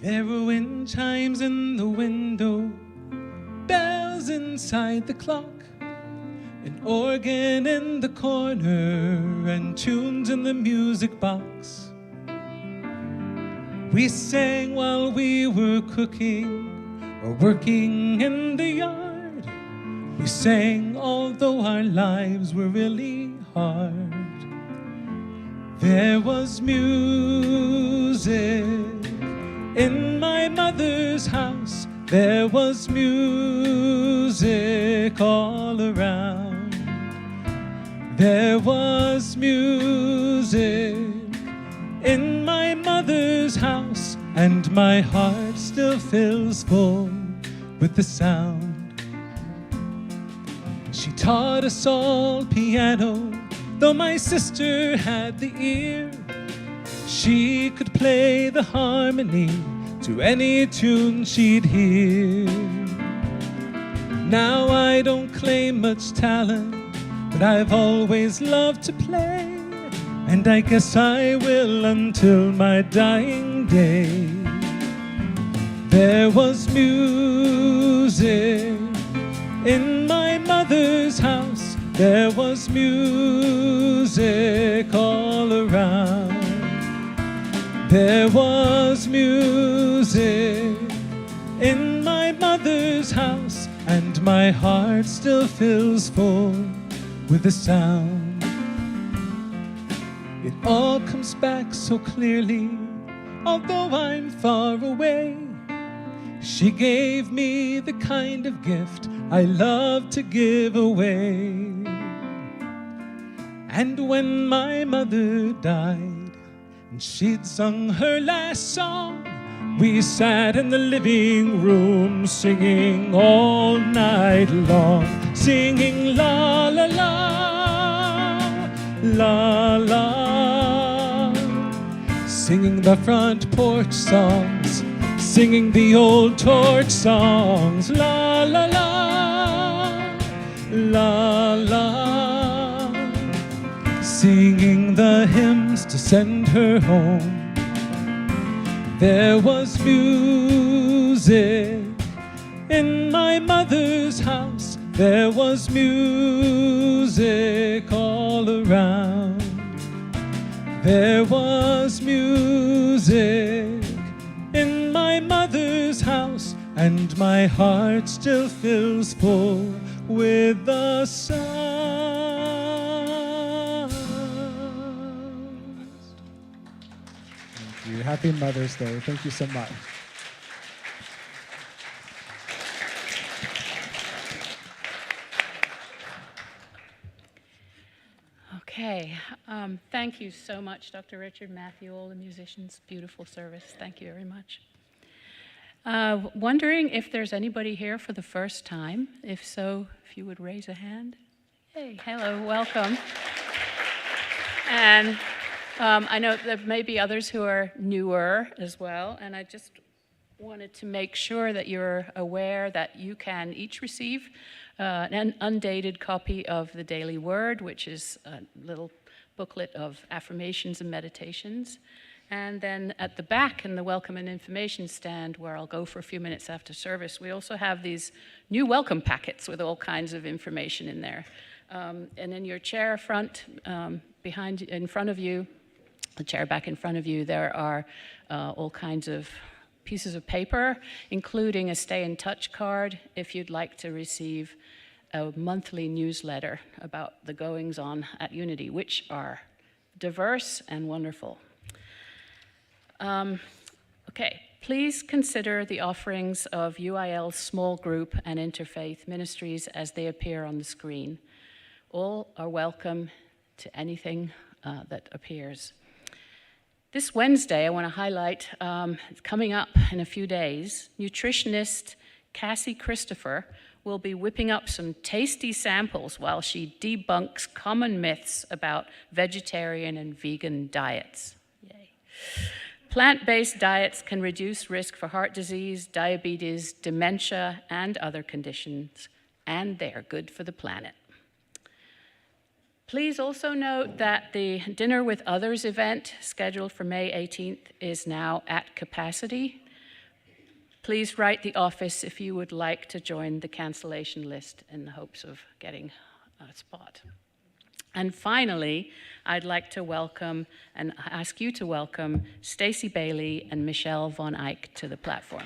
There were wind chimes in the window, bells inside the clock, an organ in the corner, and tunes in the music box. We sang while we were cooking or working in the yard. We sang although our lives were really hard. There was music in my mother's house. There was music all around. There was music in my mother's house, and my heart still fills full with the sound. She taught us all piano, though my sister had the ear. She could play the harmony to any tune she'd hear. Now I don't claim much talent, but I've always loved to play, and I guess I will until my dying day. There was music in my mother's house. There was music all around. There was music in my mother's house, and my heart still fills full with the sound. It all comes back so clearly, although I'm far away. She gave me the kind of gift I love to give away. And when my mother died and she'd sung her last song, we sat in the living room singing all night long, singing la la la, la la, singing the front porch songs, singing the old torch songs, la la la, la la, singing the hymns to send her home. There was music in my mother's house. There was music all around. There was music in my mother's house, and my heart still fills full with the sound. Thank you. Happy Mother's Day. Thank you so much. Okay, thank you so much, Dr. Richard, Matthew, all the musicians. Beautiful service. Thank you very much. Wondering if there's anybody here for the first time. If so, if you would raise a hand. Hey, hello, welcome. And I know there may be others who are newer as well, and I just wanted to make sure that you're aware that you can each receive an undated copy of the Daily Word, which is a little booklet of affirmations and meditations. And then at the back in the welcome and information stand, where I'll go for a few minutes after service, we also have these new welcome packets with all kinds of information in there. And in your chair front, in front of you, the chair back in front of you, there are all kinds of pieces of paper, including a stay in touch card if you'd like to receive a monthly newsletter about the goings on at Unity, which are diverse and wonderful. Okay, please consider the offerings of UIL's small group and interfaith ministries as they appear on the screen. All are welcome to anything that appears. This Wednesday, I want to highlight, it's coming up in a few days, nutritionist Cassie Christopher will be whipping up some tasty samples while she debunks common myths about vegetarian and vegan diets. Yay. Plant-based diets can reduce risk for heart disease, diabetes, dementia, and other conditions, and they are good for the planet. Please also note that the Dinner with Others event scheduled for May 18th is now at capacity. Please write the office if you would like to join the cancellation list in the hopes of getting a spot. And finally, I'd like to welcome and ask you to welcome Stacey Baley and Michelle Von Eyck to the platform.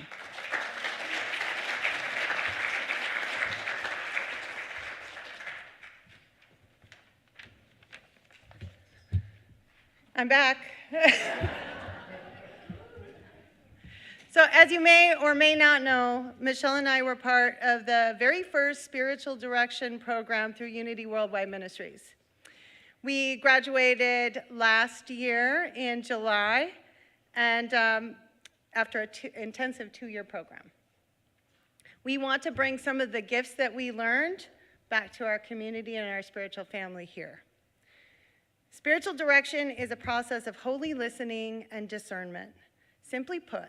I'm back. So as you may or may not know, Michelle and I were part of the very first spiritual direction program through Unity Worldwide Ministries. We graduated last year in July, and after an intensive 2-year program. We want to bring some of the gifts that we learned back to our community and our spiritual family here. Spiritual direction is a process of holy listening and discernment. Simply put,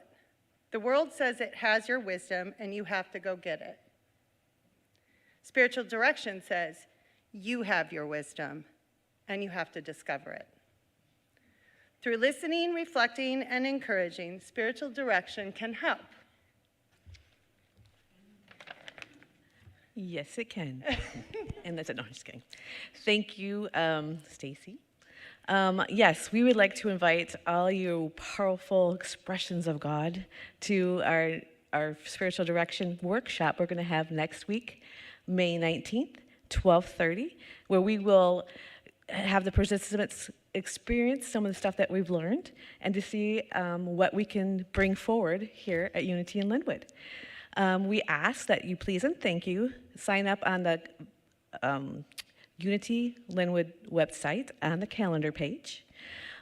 the world says it has your wisdom and you have to go get it. Spiritual direction says you have your wisdom and you have to discover it. Through listening, reflecting, and encouraging, spiritual direction can help. Yes, it can. And that's it. No, I'm just kidding. Thank you, Stacey. Yes, we would like to invite all you powerful expressions of God to our spiritual direction workshop we're going to have next week, May 19th, 12:30, where we will have the participants experience some of the stuff that we've learned and to see what we can bring forward here at Unity in Lynnwood. We ask that you please and thank you sign up on the Unity Lynnwood website on the calendar page.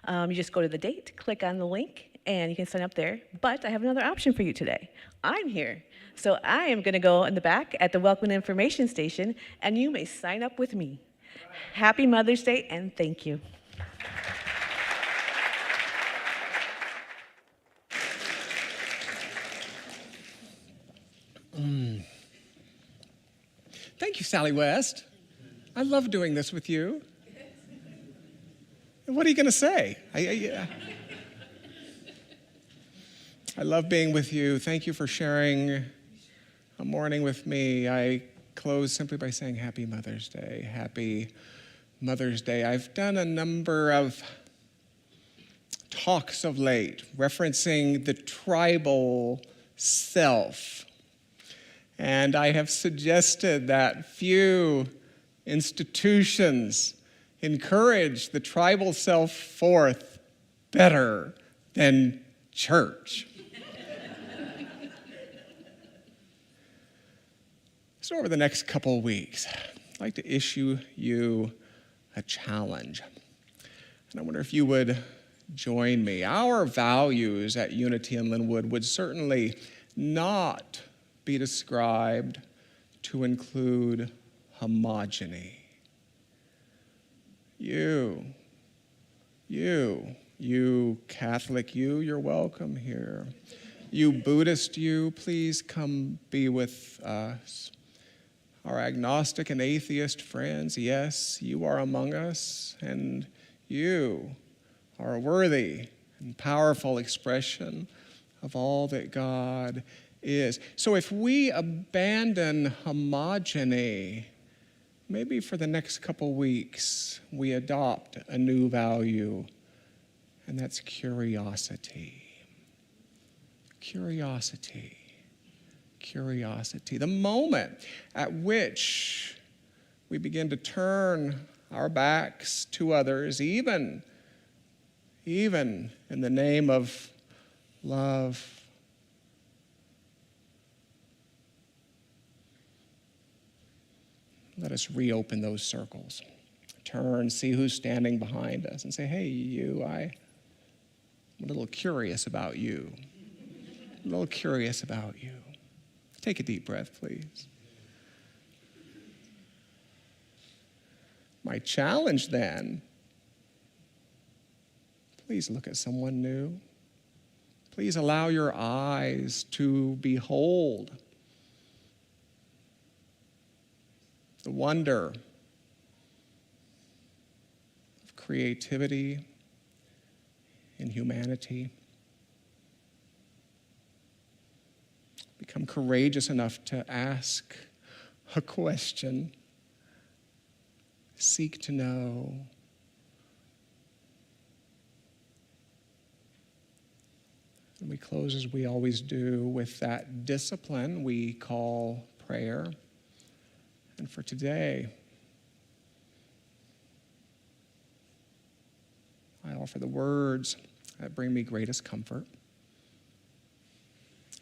You just go to the date, click on the link, and you can sign up there. But I have another option for you today. I'm here. So I am going to go in the back at the Welcome and Information Station, and you may sign up with me. Happy Mother's Day, and thank you. Thank you, Sally West. I love doing this with you. What are you going to say? I love being with you. Thank you for sharing a morning with me. I close simply by saying Happy Mother's Day. Happy Mother's Day. I've done a number of talks of late referencing the tribal self. And I have suggested that few institutions encourage the tribal self forth better than church. So over the next couple of weeks, I'd like to issue you a challenge. And I wonder if you would join me. Our values at Unity in Lynnwood would certainly not be described to include homogeny. You Catholic, you're welcome here. You Buddhist, please come be with us. Our agnostic and atheist friends, yes, you are among us, and you are a worthy and powerful expression of all that God is. So if we abandon homogeny, maybe for the next couple weeks, we adopt a new value, and that's curiosity. Curiosity. Curiosity. The moment at which we begin to turn our backs to others, even in the name of love. Let us reopen those circles. Turn, see who's standing behind us, and say, hey, you, I'm a little curious about you. I'm a little curious about you. Take a deep breath, please. My challenge then, please look at someone new. Please allow your eyes to behold the wonder of creativity and humanity. Become courageous enough to ask a question. Seek to know. And we close, as we always do, with that discipline we call prayer. And for today, I offer the words that bring me greatest comfort.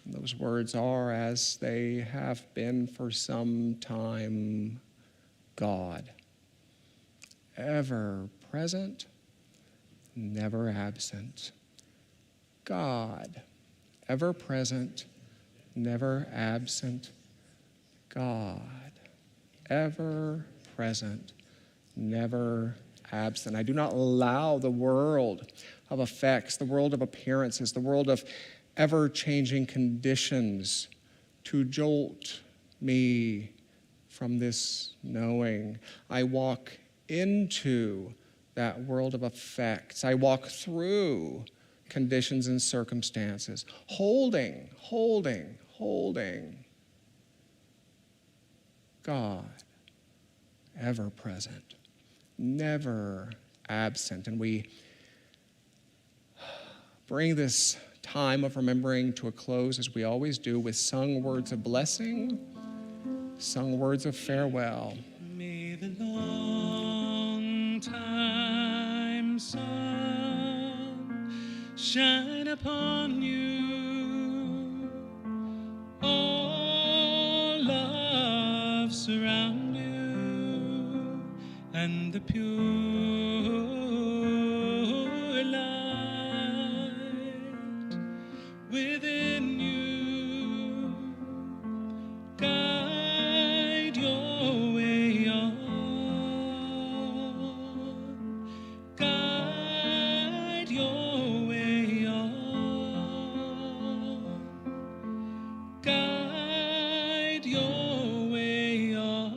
And those words are, as they have been for some time, God, ever present, never absent. God, ever present, never absent. God, ever present, never absent. I do not allow the world of effects, the world of appearances, the world of ever-changing conditions to jolt me from this knowing. I walk into that world of effects. I walk through conditions and circumstances, holding God, ever present, never absent. And we bring this time of remembering to a close, as we always do, with sung words of blessing, sung words of farewell. May the long time sun shine upon you, all love surround you, and the pure light within you guide your way on, guide your way on, guide your way on.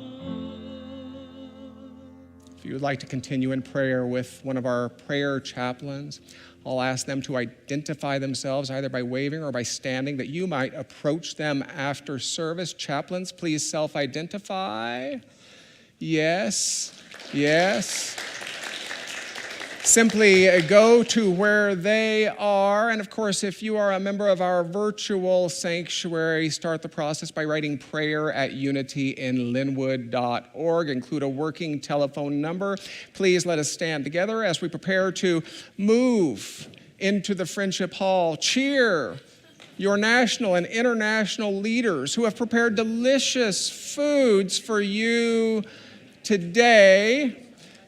If you would like to continue in prayer with one of our prayer chaplains, I'll ask them to identify themselves either by waving or by standing, that you might approach them after service. Chaplains, please self-identify. Yes, yes. Simply go to where they are. And of course, if you are a member of our virtual sanctuary, start the process by writing prayer at unityinlynnwood.org. Include a working telephone number. Please let us stand together as we prepare to move into the Friendship Hall. Cheer your national and international leaders who have prepared delicious foods for you today.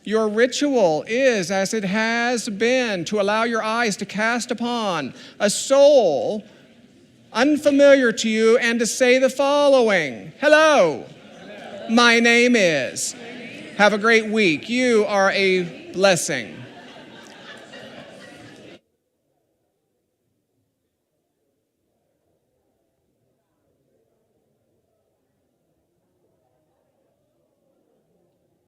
Your ritual is, as it has been, to allow your eyes to cast upon a soul unfamiliar to you and to say the following: hello, my name is. Have a great week. You are a blessing.